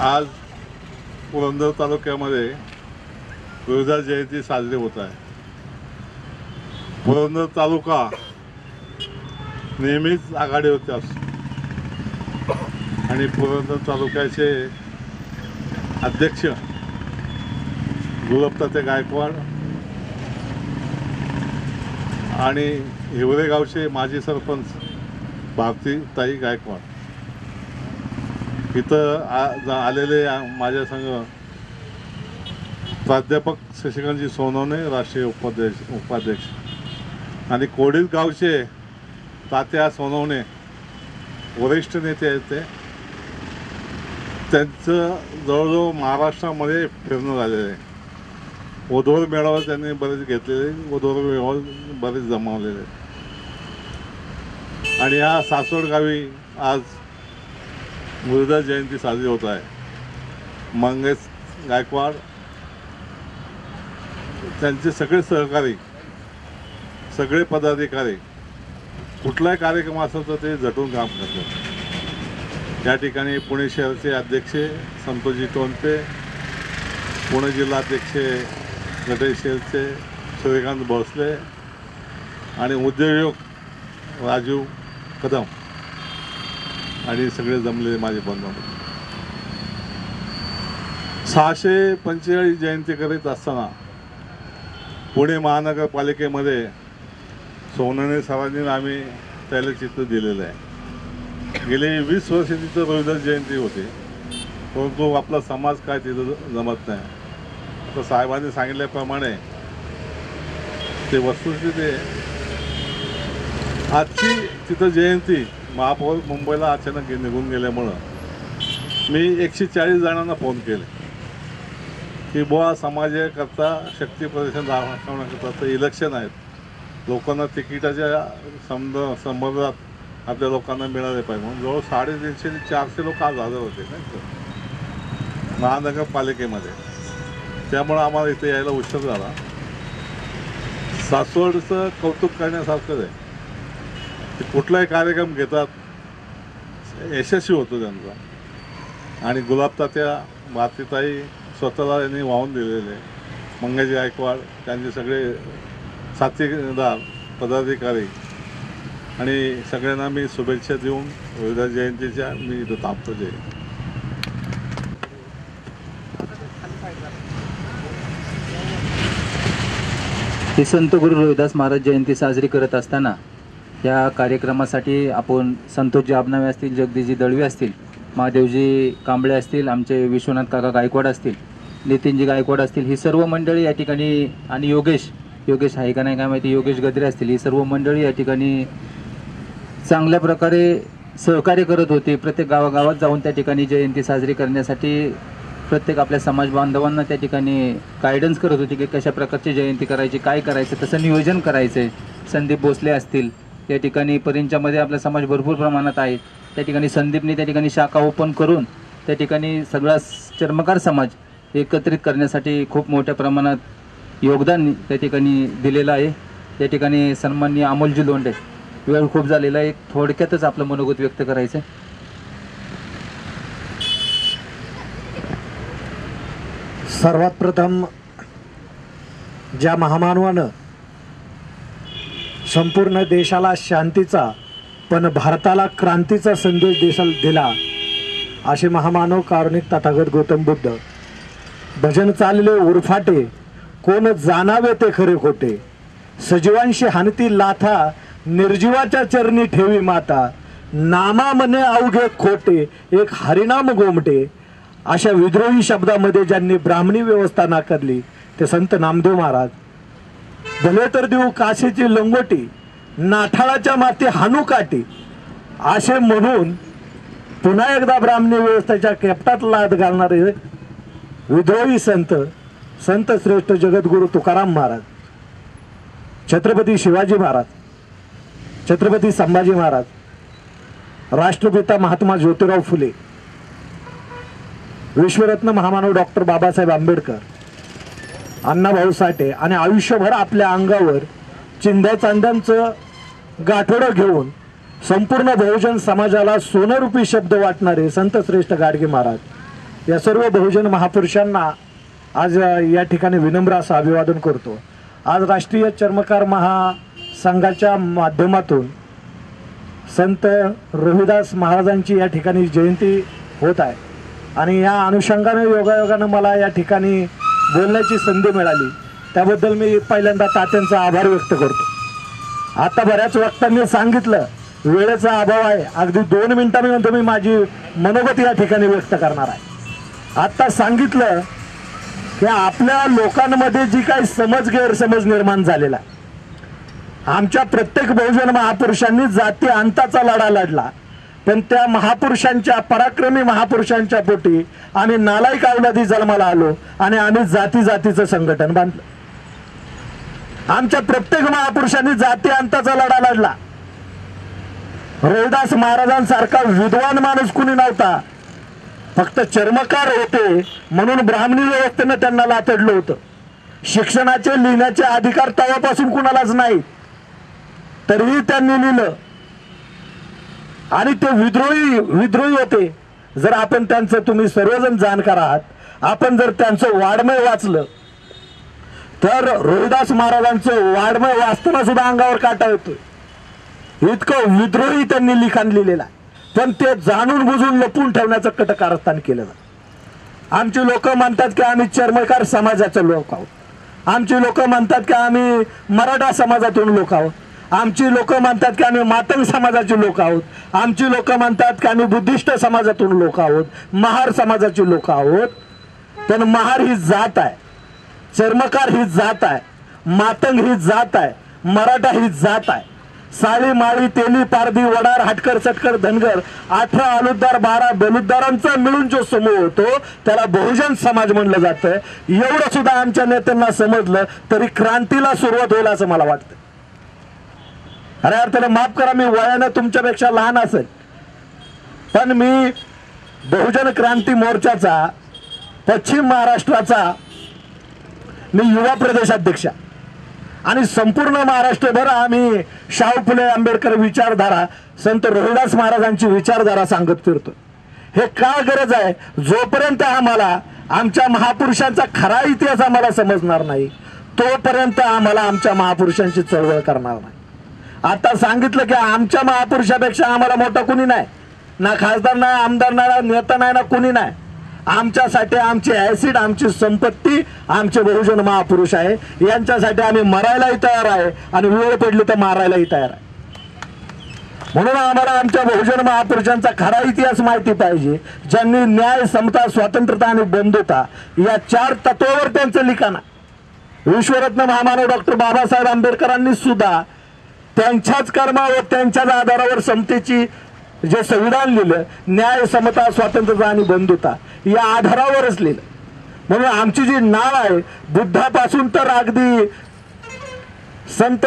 आज पुरंदर तालुक्यामध्ये रोहिदास जयंती साजरी होत आहे. पुरंदर तालुका नेहमीच आघाडीवरती असतो आणि पुरंदर तालुक्याचे अध्यक्ष गुलाब तात्या गायकवाड आणि हिवरे गावचे माजी सरपंच भारतीताई गायकवाड इथं आलेले माझ्या संघ प्राध्यापक शशिकांतजी सोनवणे राष्ट्रीय उपाध्यक्ष आणि कोडील गावचे तात्या सोनवणे वरिष्ठ नेते आहेत. त्यांचं जवळजवळ महाराष्ट्रामध्ये फिरणं झालेलं आहे. ओधोर मेळावा त्यांनी बरेच घेतलेले, ओधोर मेळावा बरेच जमावलेले आणि ह्या सासवड गावी आज रोहिदास जयंती साजरी होत आहे. मंगेश गायकवाड त्यांचे सगळे सहकारी, सगळे पदाधिकारी कुठलाही कार्यक्रम असेल तर ते झटून काम करतात. या ठिकाणी पुणे शहराचे अध्यक्ष संतोषजी टोनपे, पुणे जिल्हाध्यक्ष गणेश शेलचे सूर्यकांत भोसले आणि उद्योजक राजू कदम आणि सगळे जमलेले माझे बंधू. 645 जयंती करीत असताना पुणे महानगरपालिकेमध्ये सोनवणे सरांनी आम्ही त्याला चित्र दिलेलं आहे. गेले 20 वर्ष तिथं रोहिदास जयंती होते, परंतु आपला समाज काय तिथं जमत नाही. तर साहेबांनी सांगितल्याप्रमाणे ते वस्तुस्थिती आजची तिथं जयंती महापौर मुंबईला अचानक निघून गेल्यामुळं मी 140 जणांना फोन केले की बुवा समाजाकरता शक्ती प्रदर्शन दाखवण्याकरता तर इलेक्शन आहेत, लोकांना तिकिटाच्या संदर्भात आपल्या लोकांना मिळाले पाहिजे म्हणून जवळ 350 ते 400 लोक आज हजर होते ना महानगरपालिकेमध्ये. त्यामुळं आम्हाला इथे यायला उशीर झाला. सासवडचं कौतुक करण्यासारखंच आहे. ते कुठलाही कार्यक्रम घेतात, यशस्वी होतो त्यांचा. आणि गुलाब तात्या भारतीताई स्वतःला यांनी वाहून दिलेले, मंगेश गायकवाड त्यांचे सगळे साथीदार पदाधिकारी आणि सगळ्यांना मी शुभेच्छा देऊन रोहिदास जयंतीच्या मी इथं थांबतो. जय. ही संत गुरु रोहिदास महाराज जयंती साजरी करत असताना या कार्यक्रमासाठी आपण संतोषजी आबनावे असतील, जगदीशजी दळवी असतील, महादेवजी कांबळे असतील, आमचे विश्वनाथ काका गायकवाड असतील नितीनजी गायकवाड असतील, ही सर्व मंडळी या ठिकाणी, आणि योगेश आहे का नाही काय माहिती, योगेश गद्रे असतील, ही सर्व मंडळी या ठिकाणी चांगल्या प्रकारे सहकार्य करत होते. प्रत्येक गावागावात जाऊन त्या ठिकाणी जयंती साजरी करण्यासाठी प्रत्येक आपल्या समाज बांधवांना त्या ठिकाणी गायडन्स करत होती की कशा प्रकारची जयंती करायची, काय करायचं, कसं नियोजन करायचं आहे. संदीप भोसले असतील, या ठिकाणी परिंच्यामध्ये आपला समाज भरपूर प्रमाणात आहे. त्या ठिकाणी संदीपने त्या ठिकाणी शाखा ओपन करून त्या ठिकाणी सगळा चर्मकार समाज एकत्रित करण्यासाठी खूप मोठ्या प्रमाणात योगदान त्या ठिकाणी दिलेलं आहे. त्या ठिकाणी सन्माननीय अमोलजी लोंढे, वेळ खूप झालेला आहे, थोडक्यातच आपलं मनोगत व्यक्त करायचं आहे. सर्वात प्रथम ज्या महामानवानं संपूर्ण देशाला शांतीचा पण भारताला क्रांतीचा संदेश देशाला दिला, असे महामानव कारुणिक तथागत गौतम बुद्ध. भजन चालले उरफाटे, कोण जाणावे ते खरे खोटे, सजीवांशी हानती लाथा, निर्जीवाच्या चरणी ठेवी माता, नामा मने अवघे खोटे, एक हरिनाम गोमटे. अशा विद्रोही शब्दामध्ये ज्यांनी ब्राह्मणी व्यवस्था नाकारली ते संत नामदेव महाराज. भले तर देऊ काशीची लंगोटी, नाठाळाच्या माती हानू काठी, असे म्हणून पुन्हा एकदा ब्राह्मणी व्यवस्थेच्या केपटात लाद घालणारे विद्रोही संत श्रेष्ठ जगद्गुरु तुकाराम महाराज, छत्रपती शिवाजी महाराज, छत्रपती संभाजी महाराज, राष्ट्रपिता महात्मा ज्योतिराव फुले, विश्वरत्न महामानव डॉक्टर बाबासाहेब आंबेडकर, अण्णाभाऊ साठे आणि आयुष्यभर आपल्या अंगावर चिंध्या चांद्यांचं गाठोडं घेऊन संपूर्ण बहुजन समाजाला सोनरूपी शब्द वाटणारे संत श्रेष्ठ गाडगे महाराज, या सर्व बहुजन महापुरुषांना आज या ठिकाणी विनम्र असं अभिवादन करतो. आज राष्ट्रीय चर्मकार महासंघाच्या माध्यमातून संत रविदास महाराजांची या ठिकाणी जयंती होत आहे आणि या अनुषंगाने योगायोगानं मला या ठिकाणी बोलण्याची संधी मिळाली, त्याबद्दल मी पहिल्यांदा तात्यांचा आभार व्यक्त करतो. आता बऱ्याच वक्त्यांनी सांगितलं वेळेचा अभाव आहे, अगदी 2 मिनिटं मी म्हणतो मी माझी मनोगत या ठिकाणी व्यक्त करणार आहे. आता सांगितलं की आपल्या लोकांमध्ये जी काही समज गैरसमज निर्माण झालेला आहे, आमच्या प्रत्येक बहुजन महापुरुषांनी जाती अंताचा लढा लढला, पण त्या महापुरुषांच्या, पराक्रमी महापुरुषांच्या पोटी आम्ही नालायक अवलादी जन्माला आलो आणि आम्ही जाती जातीचं संघटन बांधलं. आमच्या प्रत्येक महापुरुषांनी जाती अंताचा लढा लढला. रविदास महाराजांसारखा विद्वान माणूस कुणी नव्हता, फक्त चर्मकार होते म्हणून ब्राह्मणी व्यवस्थेनं त्यांना लाथडलं होतं. शिक्षणाचे, लिहिण्याचे अधिकार तेव्हापासून कुणालाच नाही, तरीही त्यांनी लिहिलं आणि ते विद्रोही होते. जर आपण त्यांचं, तुम्ही सर्वजण जाणकार आहात, आपण जर त्यांचं वाङ्मय वाचलं तर रविदास महाराजांचं वाङ्मय वाचताना सुद्धा अंगावर काटा येतोय, इतकं विद्रोही त्यांनी लिखाण लिहिलेलं आहे. पण ते जाणून बुजून लपून ठेवण्याचं कटकारस्थान केलं जातं. आमची लोक म्हणतात की आम्ही चर्मकार समाजाचे लोक आहोत, आमची लोक म्हणतात की आम्ही मराठा समाजातून लोक आहोत, आमची लोक म्हणतात की आम्ही मातंग समाजाची लोक आहोत, आमची लोक म्हणतात की आम्ही बुद्धिस्ट समाजातून लोक आहोत, महार समाजाची लोक आहोत. पण महार ही जात आहे, चर्मकार ही जात आहे, मातंग ही जात आहे, मराठा ही जात आहे. साळी, माळी, तेली, पारधी, वडार, हटकर, सटकर, धनगर, 18 आलुद्दार, 12 बेलुद्दारांचा मिळून जो समूह होतो त्याला बहुजन समाज म्हणलं जातं. एवढं सुद्धा आमच्या नेत्यांना समजलं तरी क्रांतीला सुरुवात होईल असं मला वाटतं. अरे अर्थाने माफ करा, मी वयानं तुमच्यापेक्षा लहान असेल, पण मी बहुजन क्रांती मोर्चाचा पश्चिम महाराष्ट्राचा मी युवा प्रदेशाध्यक्ष आणि संपूर्ण महाराष्ट्रभर आम्ही शाहू फुले आंबेडकर विचारधारा, संत रविदास महाराजांची विचारधारा सांगत फिरतो. हे का गरज आहे? जोपर्यंत आम्हाला आमच्या महापुरुषांचा खरा इतिहास आम्हाला समजणार नाही तोपर्यंत आम्हाला आमच्या महापुरुषांची चळवळ करणार नाही. आता सांगितलं की आमच्या महापुरुषापेक्षा आम्हाला मोठा कुणी नाही, ना खासदार नाही, आमदार नाही, नेता नाही, ना कुणी नाही. आमच्यासाठी आमची ऍसिड, आमची संपत्ती, आमचे बहुजन महापुरुष आहे. यांच्यासाठी आम्ही मरायलाही तयार आहे आणि वेळ पडली तर मारायलाही तयार आहे. म्हणून आम्हाला आमच्या बहुजन महापुरुषांचा खरा इतिहास माहिती पाहिजे, ज्यांनी न्याय, समता, स्वातंत्र्यता आणि बंधुता या 4 तत्वावर त्यांचं लिखाण आहे. विश्वरत्न महामानव डॉक्टर बाबासाहेब आंबेडकरांनी सुद्धा त्यांच्याच कर्मावर, त्यांच्याच आधारावर समतेची जे संविधान लिहिलं, न्याय, समता, स्वातंत्र्यता आणि बंधुता या आधारावरच लिहिलं. म्हणून आमची जी नाळ आहे, बुद्धापासून तर अगदी संत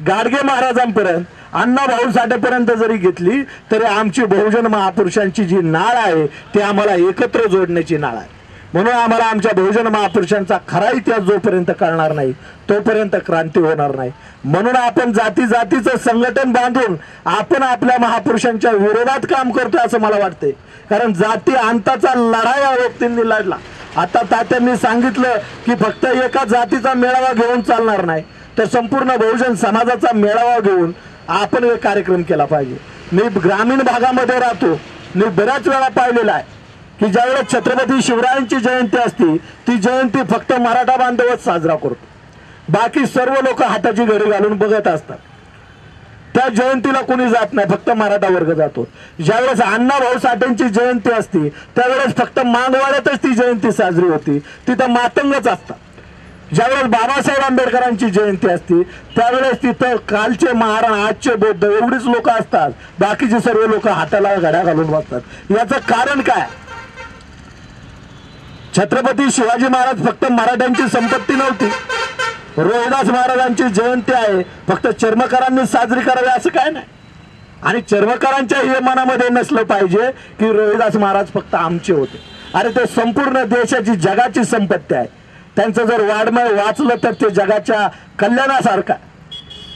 गाडगे महाराजांपर्यंत, अण्णाभाऊ साठेपर्यंत जरी घेतली तरी आमची बहुजन महापुरुषांची जी नाळ आहे ती आम्हाला एकत्र जोडण्याची नाळ आहे. म्हणून आम्हाला आमच्या बहुजन महापुरुषांचा खरा इतिहास जोपर्यंत कळणार नाही तोपर्यंत क्रांती होणार नाही. म्हणून आपण जाती जातीचं संघटन बांधून आपण आपल्या महापुरुषांच्या विरोधात काम करतोय असं मला वाटतंय. कारण जाती अंताचा लढा या व्यक्तींनी लढला. आता तात्यांनी सांगितलं की फक्त एका जातीचा मेळावा घेऊन चालणार नाही, तर संपूर्ण बहुजन समाजाचा मेळावा घेऊन आपण एक कार्यक्रम केला पाहिजे. मी ग्रामीण भागामध्ये राहतो, मी बऱ्याच वेळा पाहिलेला आहे की ज्यावेळेस छत्रपती शिवरायांची जयंती असती ती जयंती फक्त मराठा बांधवच साजरा करतो, बाकी सर्व लोक हाताची घडी घालून बघत असतात. त्या जयंतीला कोणी जात नाही, फक्त मराठा वर्ग जातो. ज्यावेळेस अण्णाभाऊ साठेंची जयंती असती त्यावेळेस फक्त मांगवाड्यातच ती जयंती साजरी होती, तिथं मातंगच असतात. ज्यावेळेस बाबासाहेब आंबेडकरांची जयंती असती त्यावेळेस तिथं कालचे महाराण, आजचे बौद्ध एवढीच लोक असतात, बाकीचे सर्व लोक हाताला घड्या घालून बसतात. याचं कारण काय? छत्रपती शिवाजी महाराज फक्त मराठ्यांची संपत्ती नव्हती. रोहिदास महाराजांची जयंती आहे, फक्त चर्मकारांनी साजरी करावी असं काय नाही. आणि चर्मकारांच्या हे मनामध्ये नसलं पाहिजे की रोहिदास महाराज फक्त आमचे होते. अरे ते संपूर्ण देशाची, जगाची संपत्ती आहे. त्यांचं जर वाड्मय वाचलं तर ते जगाच्या कल्याणासारखं.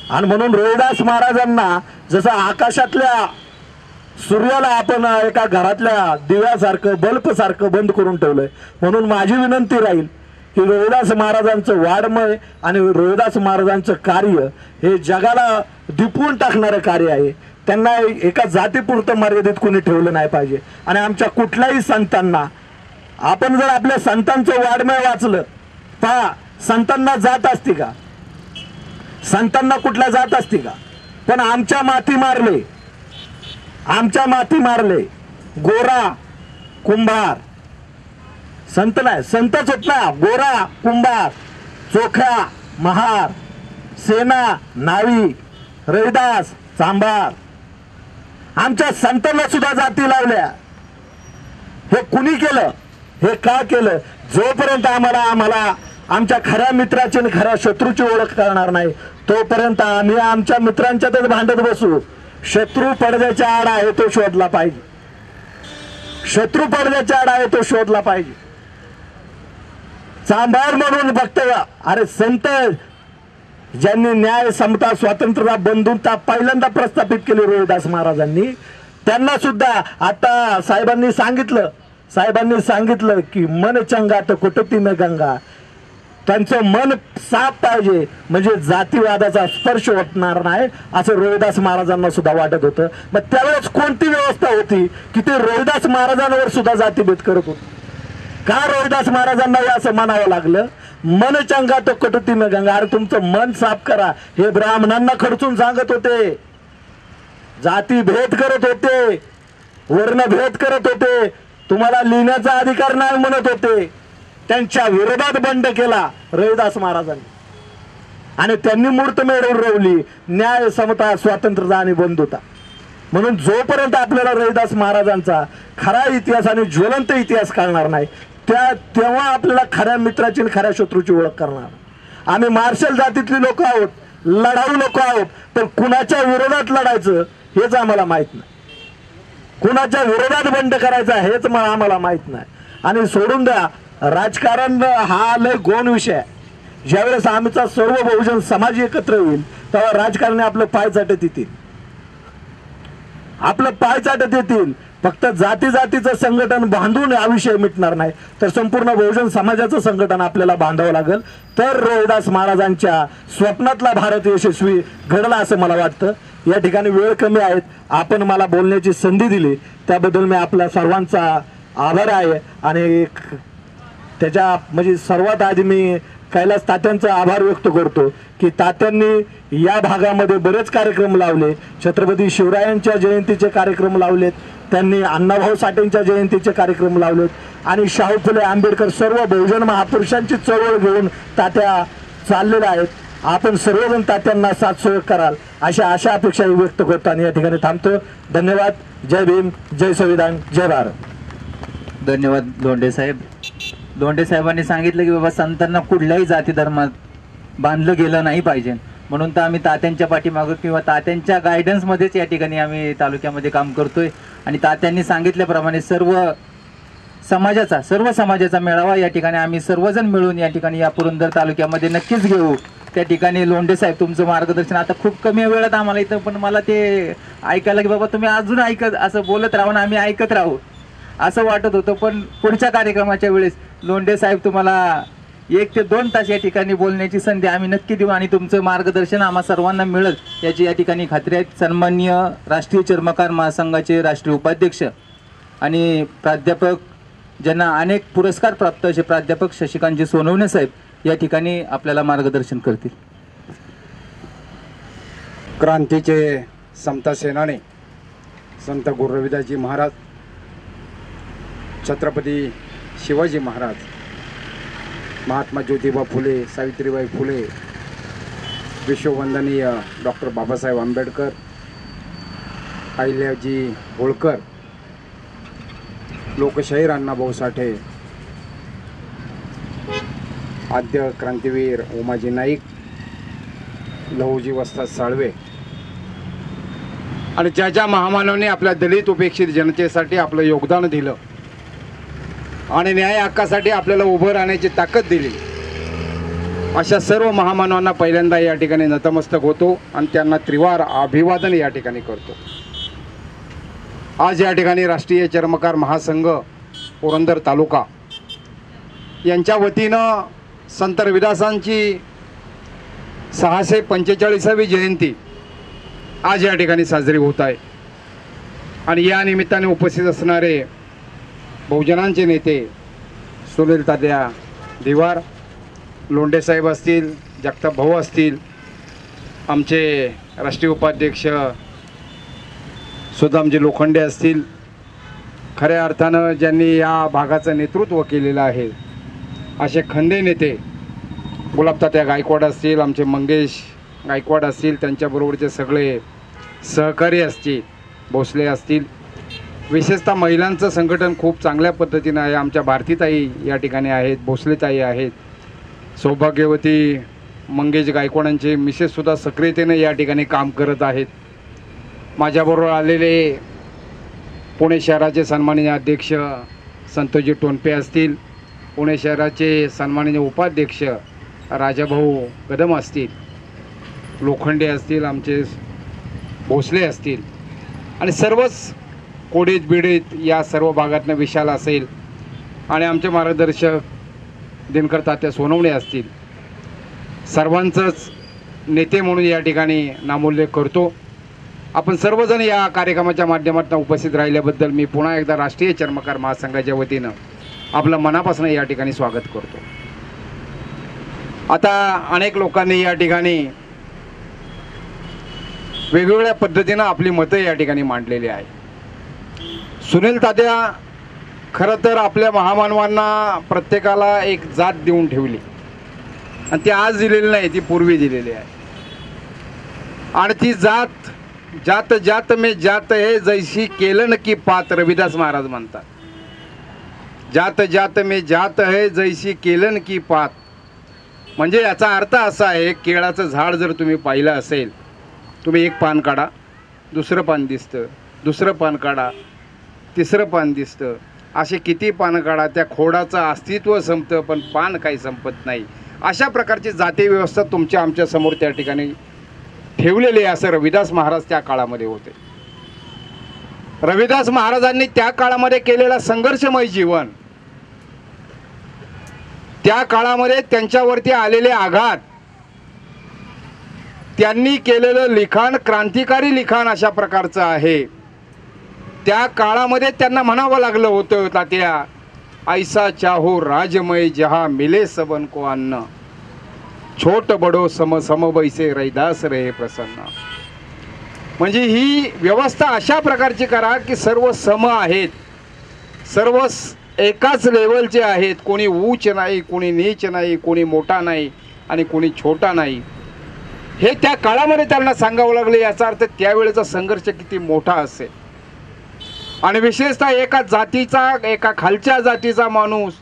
आणि म्हणून रोहिदास महाराजांना जसं आकाशातल्या सूर्याला आपण एका घरातल्या दिव्यासारखं, बल्ब सारखं बंद करून ठेवलंय, म्हणून माझी विनंती राहील की रोहिदास महाराजांचं वाड्मय आणि रोहिदास महाराजांचं कार्य हे जगाला दिपवून टाकणारं कार्य आहे. त्यांना एका जातीपुरतं मर्यादित कोणी ठेवलं नाही पाहिजे. आणि आमच्या कुठल्याही संतांना, आपण जर आपल्या संतांचं वाड्मय वाचलं, पहा संतांना जात असती का? संतांना कुठल्या जात असती का? पण आमच्या माती मारले, आमच्या माती मारले गोरा, कुंभार, संत नाही, संतच होत ना, गोरा, कुंभार, चोखा, महार, सेना, नावी, रविदास, चांभार. आमच्या संतांना सुद्धा जाती लावल्या. हे कुणी केलं? हे का केलं? जोपर्यंत आम्हाला आमच्या खऱ्या मित्राची आणि खऱ्या शत्रूची ओळख करणार नाही तोपर्यंत आम्ही आमच्या मित्रांच्यातच भांडत बसू. शत्रू पडद्याच्या आड आहे तो शोधला पाहिजे. शत्रू पडद्याच्या आड आहे तो शोधला पाहिजे. चांभार म्हणून फक्त, अरे संत ज्यांनी न्याय, समता, स्वातंत्र्यता, बंधुता पहिल्यांदा प्रस्थापित केली रोहिदास महाराजांनी, त्यांना सुद्धा आता साहेबांनी सांगितलं की मन चंगा तर कुटती न गंगा. त्यांचं मन साफ पाहिजे, म्हणजे जातीवादाचा स्पर्श होणार नाही असं रोहिदास महाराजांना सुद्धा वाटत होतं. मग त्यावेळेस कोणती व्यवस्था होती की ते रोहिदास महाराजांवर सुद्धा जातीभेद करत होते? का रोहिदास महाराजांना असं म्हणावं लागलं? मन चंगा तो कटुती न गंगा. अरे तुमचं मन साफ करा, हे ब्राह्मणांना खडचून सांगत होते, जाती भेद करत होते, वर्ण भेद करत होते, तुम्हाला लिहिण्याचा अधिकार नाही म्हणत होते. त्यांच्या विरोधात बंड केला रोहिदास महाराजांनी आणि त्यांनी मूर्त मिळवून रोवली न्याय, समता, स्वातंत्र्यता आणि बंधुता. म्हणून जोपर्यंत आपल्याला रोहिदास महाराजांचा खरा इतिहास आणि ज्वलंत इतिहास कळणार नाही तेव्हा आपल्याला खऱ्या मित्राची आणि खऱ्या शत्रूची ओळख करणार. आम्ही मार्शल जातीतली लोक आहोत, लढाऊ लोक आहोत, पण कुणाच्या विरोधात लढायचं हेच आम्हाला माहित नाही, कुणाच्या विरोधात बंड करायचा हेच आम्हाला माहित नाही. आणि सोडून द्या, राजकारण हा लय गौण विषय आहे. ज्यावेळेस आमचा सर्व बहुजन समाज एकत्र येईल तेव्हा राजकारणी आपलं पाय चाटत येतील, आपलं पाय चाटत येतील. फक्त जाती जातीचं संघटन बांधून हा विषय मिटणार नाही, तर संपूर्ण बहुजन समाजाचं संघटन आपल्याला बांधावं लागेल, तर रोहिदास महाराजांच्या स्वप्नातला भारत यशस्वी घडला असं मला वाटतं. या ठिकाणी वेळ कमी आहेत, आपण मला बोलण्याची संधी दिली त्याबद्दल मी आपल्या सर्वांचा आभार आहे. आणि त्याच्या म्हणजे सर्वात आधी मी कैलास तात्यांचा आभार व्यक्त करतो की तात्यांनी या भागामध्ये बरेच कार्यक्रम लावले. छत्रपती शिवरायांच्या जयंतीचे कार्यक्रम लावलेत, त्यांनी अण्णाभाऊ साठेंच्या जयंतीचे कार्यक्रम लावलेत आणि शाहू फुले आंबेडकर सर्व बहुजन महापुरुषांची चळवळ घेऊन तात्या चाललेल्या आहेत. आपण सर्वजण तात्यांना साथ सहयोग कराल अशा अपेक्षा व्यक्त करतो आणि या ठिकाणी थांबतो. धन्यवाद. जय भीम, जय संविधान, जय भारत. धन्यवाद लोंढे साहेब. लोंढे साहेबांनी सांगितलं की बाबा संतांना कुठल्याही जाती धर्मात बांधलं गेलं नाही पाहिजे, म्हणून तर आम्ही तात्यांच्या पाठीमागं किंवा तात्यांच्या गायडन्समध्येच या ठिकाणी आम्ही तालुक्यामध्ये काम करतोय. आणि तात्यांनी सांगितल्याप्रमाणे सर्व समाजाचा मेळावा या ठिकाणी आम्ही सर्वजण मिळून या ठिकाणी या पुरंदर तालुक्यामध्ये नक्कीच घेऊ. त्या ठिकाणी लोंढे साहेब तुमचं मार्गदर्शन आता खूप कमी वेळात आम्हाला इथं, पण मला ते ऐकायला की बाबा तुम्ही अजून ऐकत असं बोलत राहू ना आम्ही ऐकत राहू असं वाटत होतं. पण पुढच्या कार्यक्रमाच्या वेळेस लोंढे साहेब तुम्हाला 1 ते 2 तास या ठिकाणी बोलण्याची संधी आम्ही नक्की देऊ आणि तुमचं मार्गदर्शन आम्हा सर्वांना मिळेल याची या ठिकाणी खात्री आहे. सन्माननीय राष्ट्रीय चर्मकार महासंघाचे राष्ट्रीय उपाध्यक्ष आणि प्राध्यापक ज्यांना अनेक पुरस्कार प्राप्त असे प्राध्यापक शशिकांतजी सोनवणे साहेब या ठिकाणी आपल्याला मार्गदर्शन करतील. क्रांतीचे समता सेनानी संत गुरु रविदासजी महाराज, छत्रपती शिवाजी महाराज, महात्मा ज्योतिबा फुले, सावित्रीबाई फुले, विश्ववंदनीय डॉक्टर बाबासाहेब आंबेडकर, अहिल्याजी होळकर, लोकशाहीर अण्णाभाऊ साठे, आद्य क्रांतीवीर उमाजी नाईक, लहुजी वस्ताद साळवे आणि ज्या महामानवांनी आपल्या दलित उपेक्षित जनतेसाठी आपलं योगदान दिलं आणि न्याय हक्कासाठी आपल्याला उभं राहण्याची ताकद दिली, अशा सर्व महामानवांना पहिल्यांदा या ठिकाणी नतमस्तक होतो आणि त्यांना त्रिवार अभिवादन या ठिकाणी करतो. आज या ठिकाणी राष्ट्रीय चर्मकार महासंघ पुरंदर तालुका यांच्या वतीनं संत रविदासांची 645वी जयंती आज या ठिकाणी साजरी होत आहे. आणि या निमित्ताने उपस्थित असणारे बहुजनांचे नेते सुनील तात्या दिवार, लोंढे साहेब असतील, जगताप भाऊ असतील, आमचे राष्ट्रीय उपाध्यक्ष सुदामजी लोखंडे असतील, खऱ्या अर्थानं ज्यांनी या भागाचं नेतृत्व केलेलं आहे असे खंदे नेते गुलाबतात्या गायकवाड असतील, आमचे मंगेश गायकवाड असतील, त्यांच्याबरोबरचे सगळे सहकारी असतील, भोसले असतील. विशेषतः महिलांचं संघटन खूप चांगल्या पद्धतीनं आहे. आमच्या भारतीताई या ठिकाणी आहेत, भोसलेताई आहेत, सौभाग्यवती मंगेश गायकवाडांचे मिसेससुद्धा सक्रियतेने या ठिकाणी काम करत आहेत. माझ्याबरोबर आलेले पुणे शहराचे सन्माननीय अध्यक्ष संतोषजी टोनपे असतील, पुणे शहराचे सन्माननीय उपाध्यक्ष राजाभाऊ कदम असतील, लोखंडे असतील, आमचे भोसले असतील आणि सर्वच कोडीत बिडीत या सर्व भागातनं विशाल असेल आणि आमचे मार्गदर्शक दिनकर तात्या सोनवणे असतील, सर्वांचंच नेते म्हणून या ठिकाणी नामोल्लेख करतो. आपण सर्वजण या कार्यक्रमाच्या माध्यमातून उपस्थित राहिल्याबद्दल मी पुन्हा एकदा राष्ट्रीय चर्मकार महासंघाच्या वतीनं आपलं मनापासून या ठिकाणी स्वागत करतो. आता अनेक लोकांनी या ठिकाणी वेगवेगळ्या पद्धतीनं आपली मतं या ठिकाणी मांडलेली आहे. सुनील तात्या खरं तर आपल्या महामानवांना प्रत्येकाला एक जात देऊन ठेवली आणि ती आज दिलेली नाही, ती पूर्वी दिलेली आहे. आणि ती जात जात जात में जात है जैसी केलन की पात, रविदास महाराज म्हणतात. जात जात में जात है जैसी केलन की पात, म्हणजे याचा अर्थ असा आहे, केळाचं झाड जर तुम्ही पाहिलं असेल, तुम्ही एक पान काढा, दुसरं पान दिसतं, दुसरं पान काढा, तिसरं पान दिसतं, असे किती पानं काढा, त्या खोडाचं अस्तित्व संपतं पण पान काही संपत नाही. अशा प्रकारची जाती व्यवस्था तुमच्या आमच्या समोर त्या ठिकाणी ठेवलेले असं रविदास महाराज त्या काळामध्ये होते. रविदास महाराजांनी त्या काळामध्ये केलेला संघर्षमय जीवन, त्या काळामध्ये त्यांच्यावरती आलेले आघात, त्यांनी केलेलं लिखाण क्रांतिकारी लिखाण अशा प्रकारचं आहे. त्या काळामध्ये त्यांना म्हणावं लागलं होतं, तात्या ऐसा चाहो राजमय जहा मिले सबन को अन्न. छोट बडो सम सम बैसे रैदास रहे प्रसन्न. म्हणजे ही व्यवस्था अशा प्रकारची करा की सर्व सम आहेत, सर्व एकाच लेवलचे आहेत. कोणी उच्च नाही, कोणी नीच नाही, कोणी मोठा नाही आणि कोणी छोटा नाही. हे त्या काळामध्ये त्यांना सांगावं लागले. याचा अर्थ त्यावेळेचा संघर्ष किती मोठा असेल. आणि विशेषतः एका जातीचा, एका खालच्या जातीचा माणूस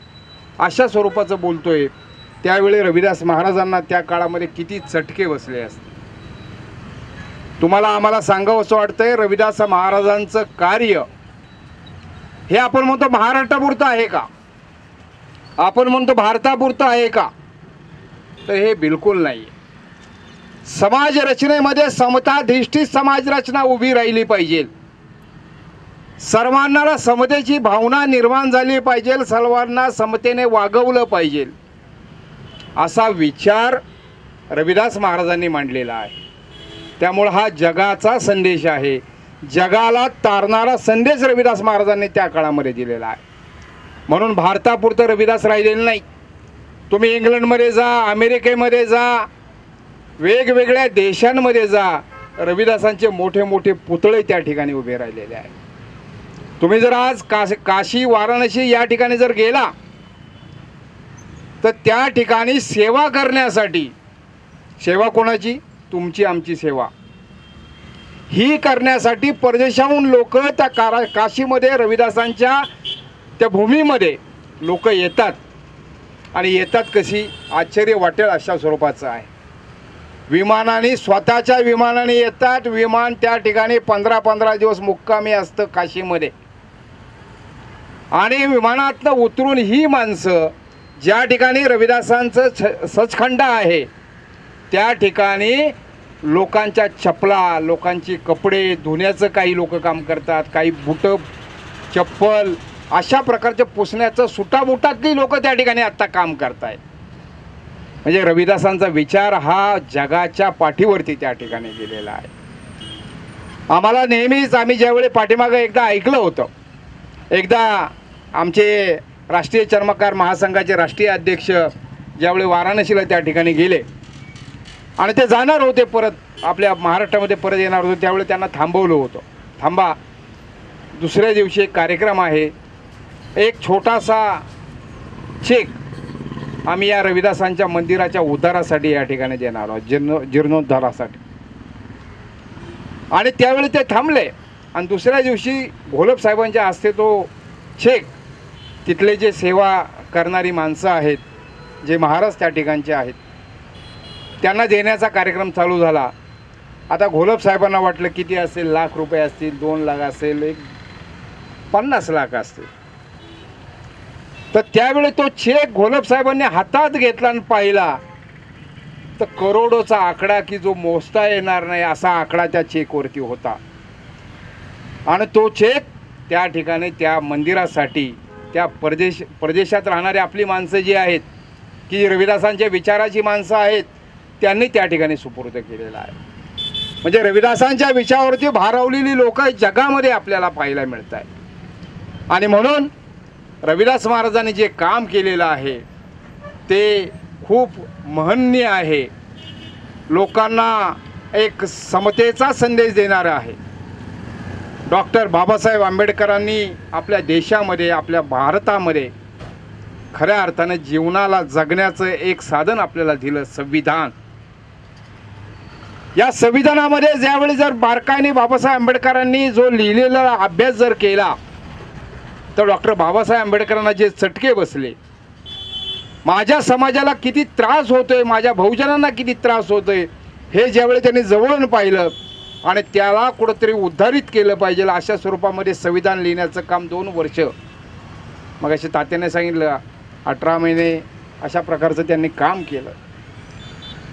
अशा स्वरूपाचं बोलतोय, त्यावेळी रविदास महाराजांना त्या काळामध्ये किती चटके बसले असते. तुम्हाला आम्हाला सांगावं असं वाटतंय, रविदास महाराजांचं कार्य हे आपण म्हणतो महाराष्ट्रापुरतं आहे का, आपण म्हणतो भारतापुरतं आहे का, तर हे बिलकुल नाही. समाज रचनेमध्ये समताधिष्ठित समाज रचना उभी राहिली पाहिजे. सर्वांना समतेची भावना निर्माण झाली पाहिजे, सर्वांना समतेने वागवलं पाहिजे, असा विचार रविदास महाराजांनी मांडलेला आहे. त्यामुळे हा जगाचा संदेश आहे, जगाला तारणारा संदेश रविदास महाराजांनी त्या काळामध्ये दिलेला आहे. म्हणून भारतापुरतं रविदास राहिलेलं नाही. तुम्ही इंग्लंडमध्ये जा, अमेरिकेमध्ये जा, वेगवेगळ्या देशांमध्ये जा, रविदासांचे मोठे मोठे पुतळे त्या ठिकाणी उभे राहिलेले आहेत. तुम्ही जर आज काशी वाराणसी या ठिकाणी जर गेला तर त्या ठिकाणी सेवा करण्यासाठी, सेवा कोणाची, तुमची आमची सेवा, ही करण्यासाठी परदेशाहून लोक त्या काशीमध्ये रविदासांच्या त्या भूमीमध्ये लोक येतात. आणि येतात कशी, आश्चर्य वाटेल अशा स्वरूपाचं आहे. विमानाने, स्वतःच्या विमानाने येतात. विमान त्या ठिकाणी 15-15 दिवस मुक्कामी असतं काशीमध्ये. आणि विमानातनं उतरून ही माणसं ज्या ठिकाणी रविदासांचं सचखंड आहे त्या ठिकाणी लोकांच्या चपला, लोकांची कपडे धुण्याचं काही लोक काम करतात, काही बुटं, चप्पल अशा प्रकारच्या पुसण्याचं सुटाबुटातली लोक त्या ठिकाणी आत्ता काम करत आहेत. म्हणजे रविदासांचा विचार हा जगाच्या पाठीवरती त्या ठिकाणी गेलेला आहे. आम्हाला नेहमीच, आम्ही ज्यावेळी पाठीमागं एकदा ऐकलं होतं, एकदा आमचे राष्ट्रीय चर्मकार महासंघाचे राष्ट्रीय अध्यक्ष ज्यावेळी वाराणसीला त्या ठिकाणी गेले आणि ते जाणार होते, परत आपल्या महाराष्ट्रामध्ये परत येणार होते, त्यावेळी त्यांना थांबवलं होतं. थांबा, दुसऱ्या दिवशी एक कार्यक्रम आहे, एक छोटासा चेक आम्ही या रविदासांच्या मंदिराच्या उद्धारासाठी या ठिकाणी देणार आहोत, जीर्णोद्धारासाठी. आणि त्यावेळी ते थांबले आणि दुसऱ्या दिवशी घोलप साहेबांच्या हस्ते तो चेक तिथले जे सेवा करणारी माणसं आहेत, जे महाराज त्या ठिकाणचे आहेत, त्यांना देण्याचा कार्यक्रम चालू झाला. आता घोलप साहेबांना वाटलं किती असेल, लाख रुपये असतील, 2 लाख असेल, 50 लाख असतील. तर त्यावेळी तो चेक घोलप साहेबांनी हातात घेतला आणि पाहिला तर करोडोचा आकडा की जो मोजता येणार नाही असा आकडा त्या चेकवरती होता. आणि तो चेक त्या ठिकाणी त्या मंदिरासाठी त्या परदेशात राहणारी आपली माणसं जी आहेत, की रविदासांच्या विचाराची माणसं आहेत, त्यांनी त्या ठिकाणी सुपूर्द केलेला आहे. म्हणजे रविदासांच्या विचारावरती भारावलेली लोक जगामध्ये आपल्याला पाहायला मिळत आहे. आणि म्हणून रविदास महाराजांनी जे काम केलेलं आहे ते खूप महनीय आहे, लोकांना एक समतेचा संदेश देणारं आहे. डॉक्टर बाबासाहेब आंबेडकरांनी आपल्या देशामध्ये, आपल्या भारतामध्ये खऱ्या अर्थानं जीवनाला जगण्याचं एक साधन आपल्याला दिलं, संविधान. या संविधानामध्ये ज्यावेळी जर बारकाईने बाबासाहेब आंबेडकरांनी जो लिहिलेला अभ्यास जर केला तर डॉक्टर बाबासाहेब आंबेडकरांना जे चटके बसले, माझ्या समाजाला किती त्रास होतोय, माझ्या बहुजनांना किती त्रास होतोय, हे ज्यावेळी त्यांनी जवळून पाहिलं आणि त्याला कुठंतरी उद्धारित केलं पाहिजे अशा स्वरूपामध्ये संविधान लिहिण्याचं काम 2 वर्ष, मग असे तात्याने सांगितलं 18 महिने अशा प्रकारचं त्यांनी काम केलं.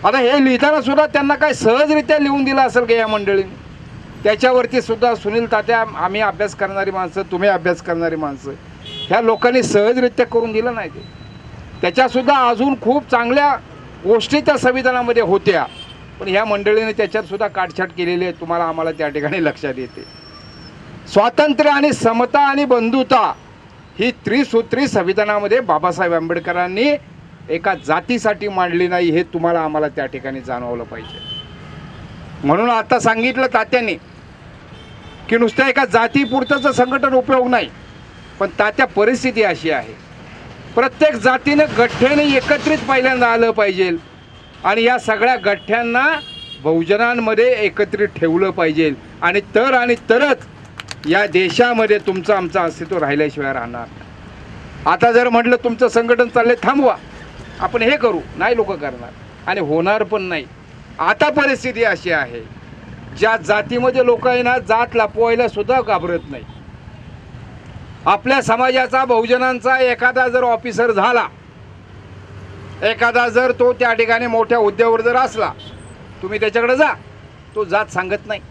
आता हे लिहिताना सुद्धा त्यांना काय सहजरित्या लिहून दिलं असेल का या मंडळीने? त्याच्यावरती सुद्धा सुनील तात्या, आम्ही अभ्यास करणारी माणसं, तुम्ही अभ्यास करणारी माणसं, ह्या लोकांनी सहजरित्या करून दिलं नाही. ते त्याच्यासुद्धा अजून खूप चांगल्या गोष्टी त्या संविधानामध्ये होत्या, पण ह्या मंडळीने त्याच्यातसुद्धा काटछाट केलेली आहे, तुम्हाला आम्हाला त्या ठिकाणी लक्षात येते. स्वातंत्र्य आणि समता आणि बंधुता ही त्रिसूत्री संविधानामध्ये बाबासाहेब आंबेडकरांनी एका जातीसाठी मांडली नाही, हे तुम्हाला आम्हाला त्या ठिकाणी जाणवलं पाहिजे. म्हणून आता सांगितलं तात्याने की नुसत्या एका जातीपुरतंच संघटन उपयोग नाही, पण तात्या परिस्थिती अशी आहे, प्रत्येक जातीनं गठ्ठ्याने एकत्रित पहिल्यांदा आलं पाहिजे आणि या सगळ्या गठ्ठ्यांना बहुजनांमध्ये एकत्रित ठेवलं पाहिजे आणि तरच या देशामध्ये तुमचं आमचं अस्तित्व राहिल्याशिवाय राहणार नाही. आता जर म्हटलं तुमचं संघटन चाललंय थांबवा, आपण हे करू, नाही लोक करणार आणि होणार पण नाही. आता परिस्थिती अशी आहे, ज्या जातीमध्ये लोक आहे ना, जात लपवायला सुद्धा घाबरत नाही. आपल्या समाजाचा बहुजनांचा एखादा जर ऑफिसर झाला, एखादा जर तो त्या ठिकाणी मोठ्या हुद्द्यावर जर असला, तुम्ही त्याच्याकडे जा, तो जात सांगत नाही,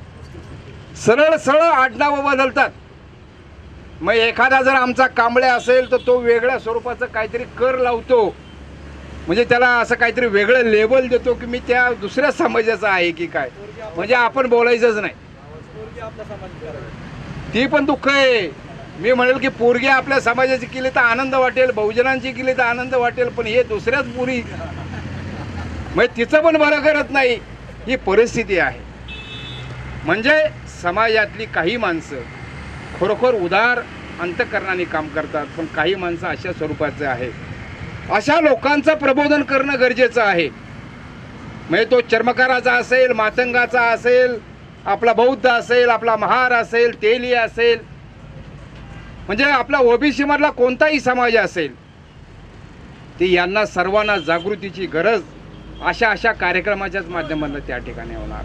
सरळ सरळ आडनावं बदलतात. मग एखादा जर आमचा कांबळे असेल तर तो वेगळ्या स्वरूपाचं काहीतरी कर लावतो, म्हणजे त्याला असं काहीतरी वेगळं लेबल देतो की मी त्या दुसऱ्या समाजाचा आहे की काय, म्हणजे आपण बोलायचंच नाही. ती पण दुःख आहे. मी म्हणेल की पोरगी आपल्या समाजाची केली तर आनंद वाटेल, बहुजनांची केली तर आनंद वाटेल, पण हे दुसऱ्याच पुरी म्हणजे तिचं पण बरं करत नाही. ही परिस्थिती आहे. म्हणजे समाजातली काही माणसं खरोखर उदार अंतःकरणाने काम करतात, पण काही माणसं अशा स्वरूपाचे आहेत. अशा लोकांचं प्रबोधन करणं गरजेचं आहे. म्हणजे तो चर्मकाराचा असेल, मातंगाचा असेल, आपला बौद्ध असेल, आपला महार असेल, तेली असेल, म्हणजे आपला ओबीसी मधला कोणताही समाज असेल, ते यांना सर्वांना जागृतीची गरज अशा कार्यक्रमाच्याच माध्यमातून त्या ठिकाणी होणार.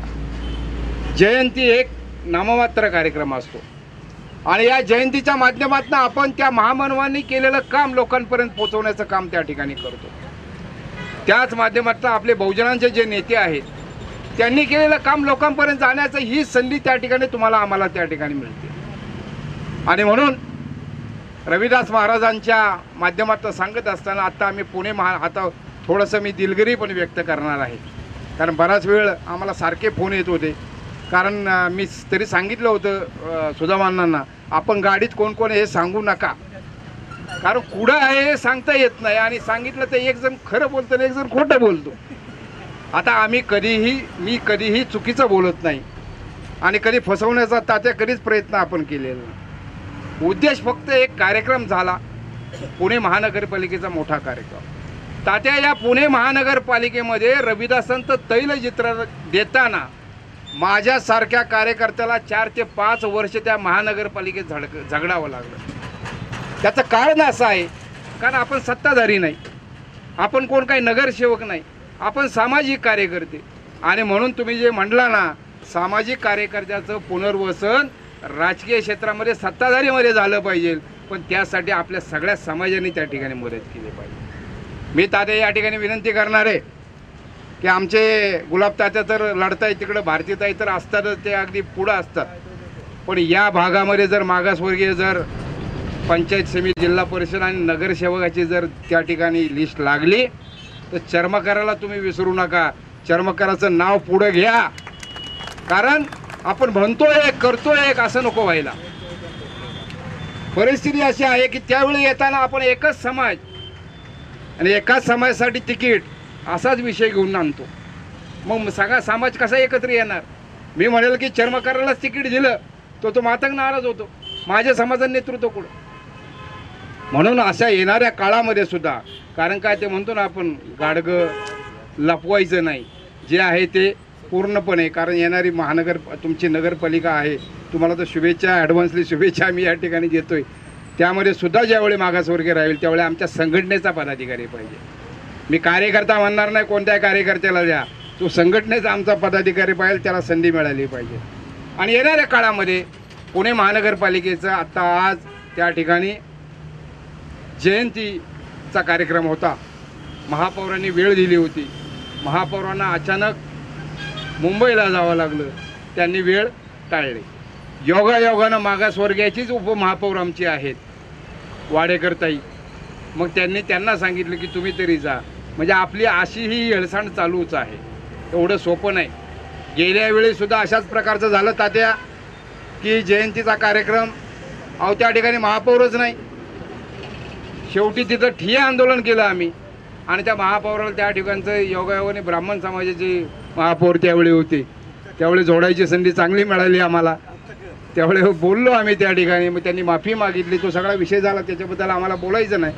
जयंती एक नाममात्र कार्यक्रम असतो आणि या जयंतीच्या माध्यमातून आपण त्या महामानवांनी केलेलं काम लोकांपर्यंत पोहोचवण्याचं काम त्या ठिकाणी करतो. त्याच माध्यमातून आपले बहुजनांचे जे नेते आहेत त्यांनी केलेलं काम लोकांपर्यंत जाण्याचं ही संधी त्या ठिकाणी तुम्हाला आम्हाला त्या ठिकाणी मिळते. आणि म्हणून रविदास महाराजांच्या माध्यमातून सांगत असताना आता आम्ही आता थोडंसं मी दिलगिरी पण व्यक्त करणार आहे, कारण बराच वेळ आम्हाला सारखे फोन येत होते. कारण मी तरी सांगितलं होतं सुधामानांना, आपण गाडीत कोण कोण हे सांगू नका, कारण कुठं आहे हे सांगता येत नाही आणि सांगितलं तर एक जण खरं बोलतो आणि एक जण खोटं बोलतो. आता मी कधीही चुकीचं बोलत नाही आणि कधी फसवण्याचा तात्या कधीच प्रयत्न आपण केलेला नाही. उद्देश फक्त एक कार्यक्रम झाला, पुणे महानगरपालिकेचा मोठा कार्यक्रम. तात्या या पुणे महानगरपालिकेमध्ये रविदासांचं तैलचित्र देताना माझ्यासारख्या कार्यकर्त्याला 4 ते 5 वर्ष त्या महानगरपालिकेत झगडावं लागलं. त्याचं कारण असं आहे, कारण आपण सत्ताधारी नाही, आपण कोण काही नगरसेवक नाही, आपण सामाजिक कार्यकर्ते. आणि म्हणून तुम्ही जे म्हटला ना, सामाजिक कार्यकर्त्याचं पुनर्वसन राजकीय क्षेत्रामध्ये सत्ताधारीमध्ये झालं पाहिजे, पण त्यासाठी आपल्या सगळ्या समाजाने त्या ठिकाणी मदत केली पाहिजे. मी तात्या या ठिकाणी विनंती करणार आहे की आमचे गुलाब तात्या तर लढताय तिकडं, भारतीताई तर असतातच, ते अगदी पुढं असतात, पण या भागामध्ये जर मागासवर्गीय जर पंचायत समिती, जिल्हा परिषद आणि नगरसेवकाची जर त्या ठिकाणी लिस्ट लागली तर चर्मकाराला तुम्ही विसरू नका. चर्मकाराचं नाव पुढं घ्या, कारण आपण म्हणतोय एक करतोय एक असं नको व्हायला. परिस्थिती अशी आहे की त्यावेळी येताना आपण एकच समाज आणि एकाच समाजासाठी तिकीट असाच विषय घेऊन आणतो, मग सगळा समाज कसा एकत्र येणार. मी म्हणेल की चर्मकारालाच तिकीट दिलं तो मातंग नाराज होतो, माझ्या समाजाचं नेतृत्व कुठं. म्हणून अशा येणाऱ्या काळामध्ये सुद्धा, कारण काय ते म्हणतो ना आपण, गाडगं लपवायचं नाही, जे आहे ते पूर्णपणे, कारण येणारी तुमची नगरपालिका आहे, तुम्हाला तर शुभेच्छा, ॲडव्हान्सली शुभेच्छा मी या ठिकाणी देतोय. त्यामध्ये सुद्धा ज्यावेळी मागासवर्गीय राहील त्यावेळी आमच्या संघटनेचा पदाधिकारी पाहिजे. मी कार्यकर्ता म्हणणार नाही, कोणत्याही कार्यकर्त्याला द्या, तो संघटनेचा आमचा पदाधिकारी पाहिजे, त्याला संधी मिळाली पाहिजे. आणि येणाऱ्या काळामध्ये पुणे महानगरपालिकेचं आता आज त्या ठिकाणी जयंतीचा कार्यक्रम होता, महापौरांनी वेळ दिली होती, महापौरांना अचानक मुंबईला जावं लागलं, त्यांनी वेळ टाळली. योगायोगानं मागासवर्गीयाचीच उपमहापौर आमची आहेत वाडेकरताई, मग त्यांना सांगितलं की तुम्ही तरी जा. म्हणजे आपली अशी ही हेळसांड चालूच आहे, एवढं सोपं नाही. गेल्या वेळीसुद्धा अशाच प्रकारचं झालं तात्या, की जयंतीचा कार्यक्रम त्या ठिकाणी महापौरच नाही, शेवटी तिथं ठिय्या आंदोलन केलं आम्ही आणि त्या महापौराला त्या ठिकाणचं योगायोगाने ब्राह्मण समाजाची महापौर त्यावेळी होती, त्यावेळी जोडायची संधी चांगली मिळाली आम्हाला, त्यावेळी बोललो आम्ही त्या ठिकाणी. मग त्यांनी माफी मागितली, तो सगळा विषय झाला, त्याच्याबद्दल आम्हाला बोलायचं नाही.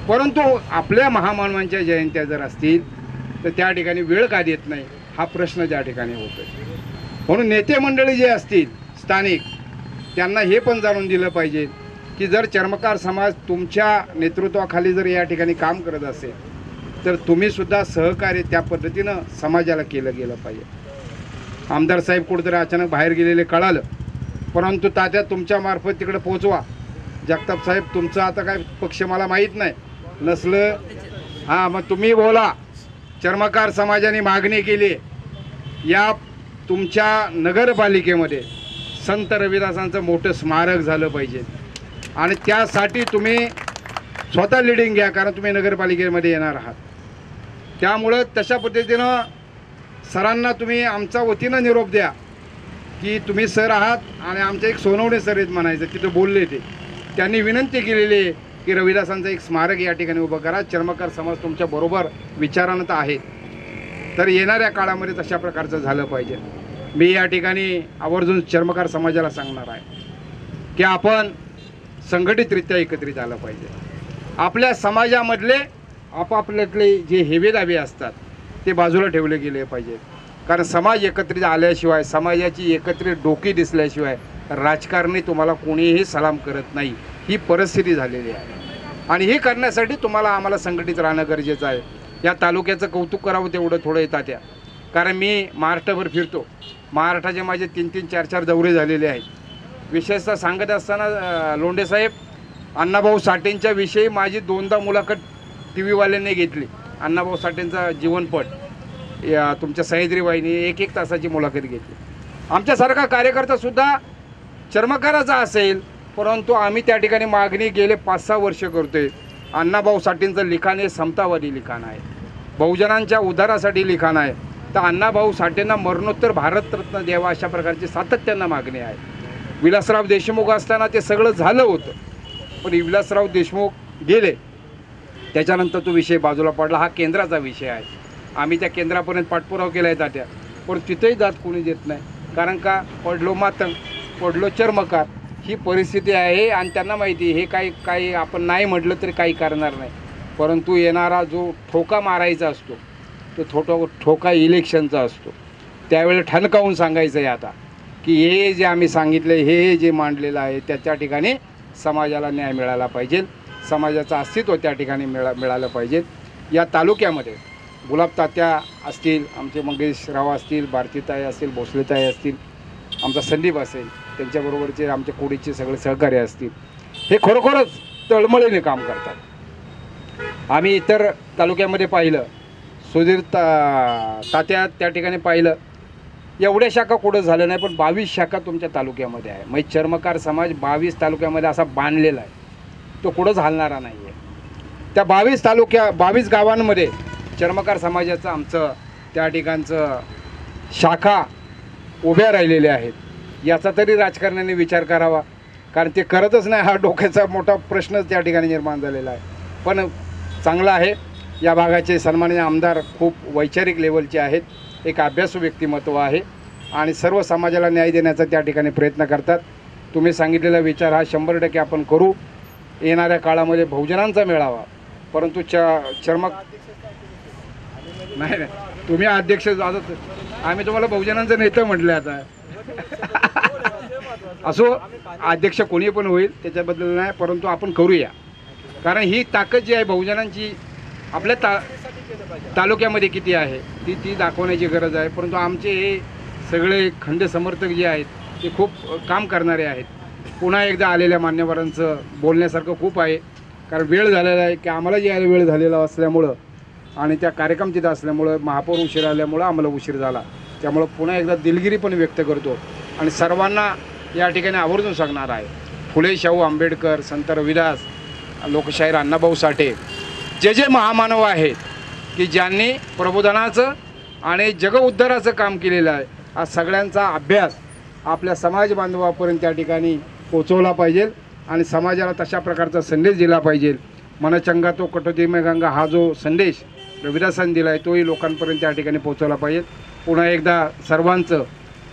परंतु आपल्या महामानवांच्या जयंत्या जर असतील तर त्या ठिकाणी वेळ का देत नाही हा प्रश्न त्या ठिकाणी होतो. म्हणून नेते मंडळी जे असतील स्थानिक त्यांना हे पण जाणून दिलं पाहिजे की जर चर्मकार समाज तुमच्या नेतृत्वाखाली जर या ठिकाणी काम करत असेल तर तुम्हीसुद्धा सहकार्य त्या पद्धतीनं समाजाला केलं गेलं पाहिजे. आमदार साहेब कुठेतरी अचानक बाहेर गेलेले कळालं, परंतु तात्या तुमच्या मार्फत तिकडे पोचवा. जगताप साहेब तुमचं आता काय पक्ष मला माहीत नाही नसलं, हां मग तुम्ही बोला. चर्मकार समाजाने मागणी केली या तुमच्या नगरपालिकेमध्ये संत रविदासांचं मोठं स्मारक झालं पाहिजे आणि त्यासाठी तुम्ही स्वतः लिडिंग घ्या, कारण तुम्ही नगरपालिकेमध्ये येणार आहात. त्यामुळं तशा पद्धतीनं सरांना तुम्ही आमच्या वतीनं निरोप द्या की तुम्ही सर आहात आणि आमचे एक सोनवणे सर आहेत म्हणायचं, तिथं बोलले ते. त्यांनी विनंती केलेली आहे की रविदासांचं एक स्मारक या ठिकाणी उभं करा. चर्मकार समाज तुमच्या बरोबर विचारानं तर आहे, तर येणाऱ्या काळामध्ये तशा प्रकारचं झालं पाहिजे. मी या ठिकाणी आवर्जून चर्मकार समाजाला सांगणार आहे की आपण संघटितरित्या एकत्रित आलं पाहिजे. आपल्या समाजामधले आपापल्यातले जे हेवेदावे असतात ते बाजूला ठेवले गेले पाहिजे, कारण समाज एकत्रित आल्याशिवाय, समाजाची एकत्रित डोकी दिसल्याशिवाय राजकारणी तुम्हाला कोणीही सलाम करत नाही. ही परिस्थिती झालेली आहे आणि हे करण्यासाठी तुम्हाला आम्हाला संघटित राहणं गरजेचं आहे. या तालुक्याचं कौतुक करावं तेवढं थोडं येतात त्या, कारण मी महाराष्ट्रभर फिरतो. महाराष्ट्राचे माझे 3-3, 4-4 दौरे झालेले आहेत. विशेषतः सांगत असताना लोंढे साहेब अण्णाभाऊ साठेंच्या विषयी माझी 2दा मुलाखत टी व्हीवाल्यांनी घेतली. अण्णाभाऊ साठेंचा जीवनपट या तुमच्या सह्याद्री वाहिनी 1-1 तासाची मुलाखत घेतली. आमच्यासारखा कार्यकर्तासुद्धा चर्मकाराचा असेल, परंतु आम्ही त्या ठिकाणी मागणी गेले 5-6 वर्ष करतोय. अण्णाभाऊ साठेंचं लिखाण हे समतावादी लिखाण आहे, बहुजनांच्या उद्धारासाठी लिखाण आहे. तर अण्णाभाऊ साठेंना मरणोत्तर भारतरत्न द्यावा अशा प्रकारची सातत्यानं मागणी आहे. विलासराव देशमुख असताना ते सगळं झालं होतं, पण विलासराव देशमुख गेले त्याच्यानंतर तो विषय बाजूला पडला. हा केंद्राचा विषय आहे. आम्ही त्या केंद्रापर्यंत पाठपुरावा केला आहे तात्या, पण तिथेही जात कोणी देत नाही. कारण का पडलो मातंग पडलो चर्मकार ही परिस्थिती आहे आणि त्यांना माहिती हे काही आपण नाही म्हटलं तरी काही करणार नाही. परंतु येणारा जो ठोका मारायचा असतो तो ठोका इलेक्शनचा असतो. त्यावेळेला ठणकावून सांगायचं आहे आता की हे जे आम्ही सांगितलं हे जे मांडलेलं आहे त्या ठिकाणी समाजाला न्याय मिळाला पाहिजे, समाजाचं अस्तित्व त्या ठिकाणी मिळालं पाहिजे. या तालुक्यामध्ये गुलाब तात्या असतील, आमचे मंगेशराव असतील, भारतीताई असतील, भोसलेताई असतील, आमचा संदीप असेल, त्यांच्याबरोबरचे आमच्या कोडीचे सगळे सहकारी असतील, हे खरोखरच तळमळीने काम करतात. आम्ही इतर तालुक्यामध्ये पाहिलं, सुधीर तात्या त्या ठिकाणी पाहिलं, एवढ्या शाखा कुठं झालं नाही, पण 22 शाखा तुमच्या तालुक्यामध्ये आहे. मग चर्मकार समाज 22 तालुक्यामध्ये असा बांधलेला आहे, तो कुठंच हलणारा नाही आहे. त्या 22 गावांमध्ये चर्मकार समाजाचं आमचं त्या ठिकाणचं शाखा उभ्या राहिलेल्या आहेत. याचा तरी राजकारण्यांनी विचार करावा, कारण ते करतच नाही. हा डोक्याचा मोठा प्रश्नच त्या ठिकाणी निर्माण झालेला आहे. पण चांगलं आहे, या भागाचे सन्माननीय आमदार खूप वैचारिक लेवलचे आहेत, एक अभ्यासू व्यक्तिमत्व आहे आणि सर्व समाजाला न्याय देण्याचा त्या ठिकाणी प्रयत्न करतात. तुम्ही सांगितलेला विचार हा 100% आपण करू. येणाऱ्या काळामध्ये बहुजनांचा मेळावा, परंतु नाही तुम्ही अध्यक्ष झालात, आम्ही तुम्हाला बहुजनांचं नेतं म्हटलं आता. असो, अध्यक्ष कोणी पण होईल त्याच्याबद्दल नाही, परंतु आपण करूया. कारण ही ताकद जी आहे बहुजनांची आपल्या तालुक्यामध्ये किती आहे ती दाखवण्याची गरज आहे. परंतु आमचे हे सगळे खंड समर्थक जे आहेत ते खूप काम करणारे आहेत. पुन्हा एकदा आलेल्या मान्यवरांचं बोलण्यासारखं खूप आहे, कारण वेळ झालेला आहे की आम्हाला यायला वेळ झालेला असल्यामुळं आणि त्या कार्यक्रम तिथं असल्यामुळं महापौर उशीर आल्यामुळं आम्हाला उशीर झाला. त्यामुळं पुन्हा एकदा दिलगिरी पण व्यक्त करतो आणि सर्वांना या ठिकाणी आवर्जून सांगणार आहे, फुले शाहू आंबेडकर, संत रविदास, लोकशाहीर अण्णाभाऊ साठे जे महामानव आहेत की ज्यांनी प्रबोधनाचं आणि जगउद्धाराचं काम केलेलं आहे, हा सगळ्यांचा अभ्यास आपल्या समाज बांधवापर्यंत त्या ठिकाणी पोचवला पाहिजे आणि समाजाला तशा प्रकारचा संदेश दिला पाहिजे मनचंगा तो कटोती में गंगा हा जो संदेश रविदासांनी दिला आहे तोही लोकांपर्यंत त्या ठिकाणी पोहोचवला पाहिजे. पुन्हा एकदा सर्वांचं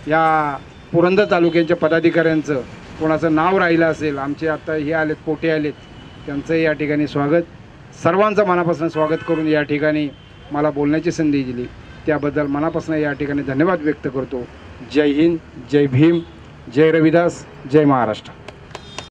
या पुरंदर तालुक्याच्या पदाधिकाऱ्यांचं कोणाचं नाव राहिलं असेल, आमचे आता हे आलेत पोटे आलेत, त्यांचंही या ठिकाणी स्वागत, सर्वांचं मनापासून स्वागत करून या ठिकाणी मला बोलण्याची संधी दिली त्याबद्दल मनापासून या ठिकाणी धन्यवाद व्यक्त करतो. जय हिंद, जय भीम, जय रविदास, जय महाराष्ट्र.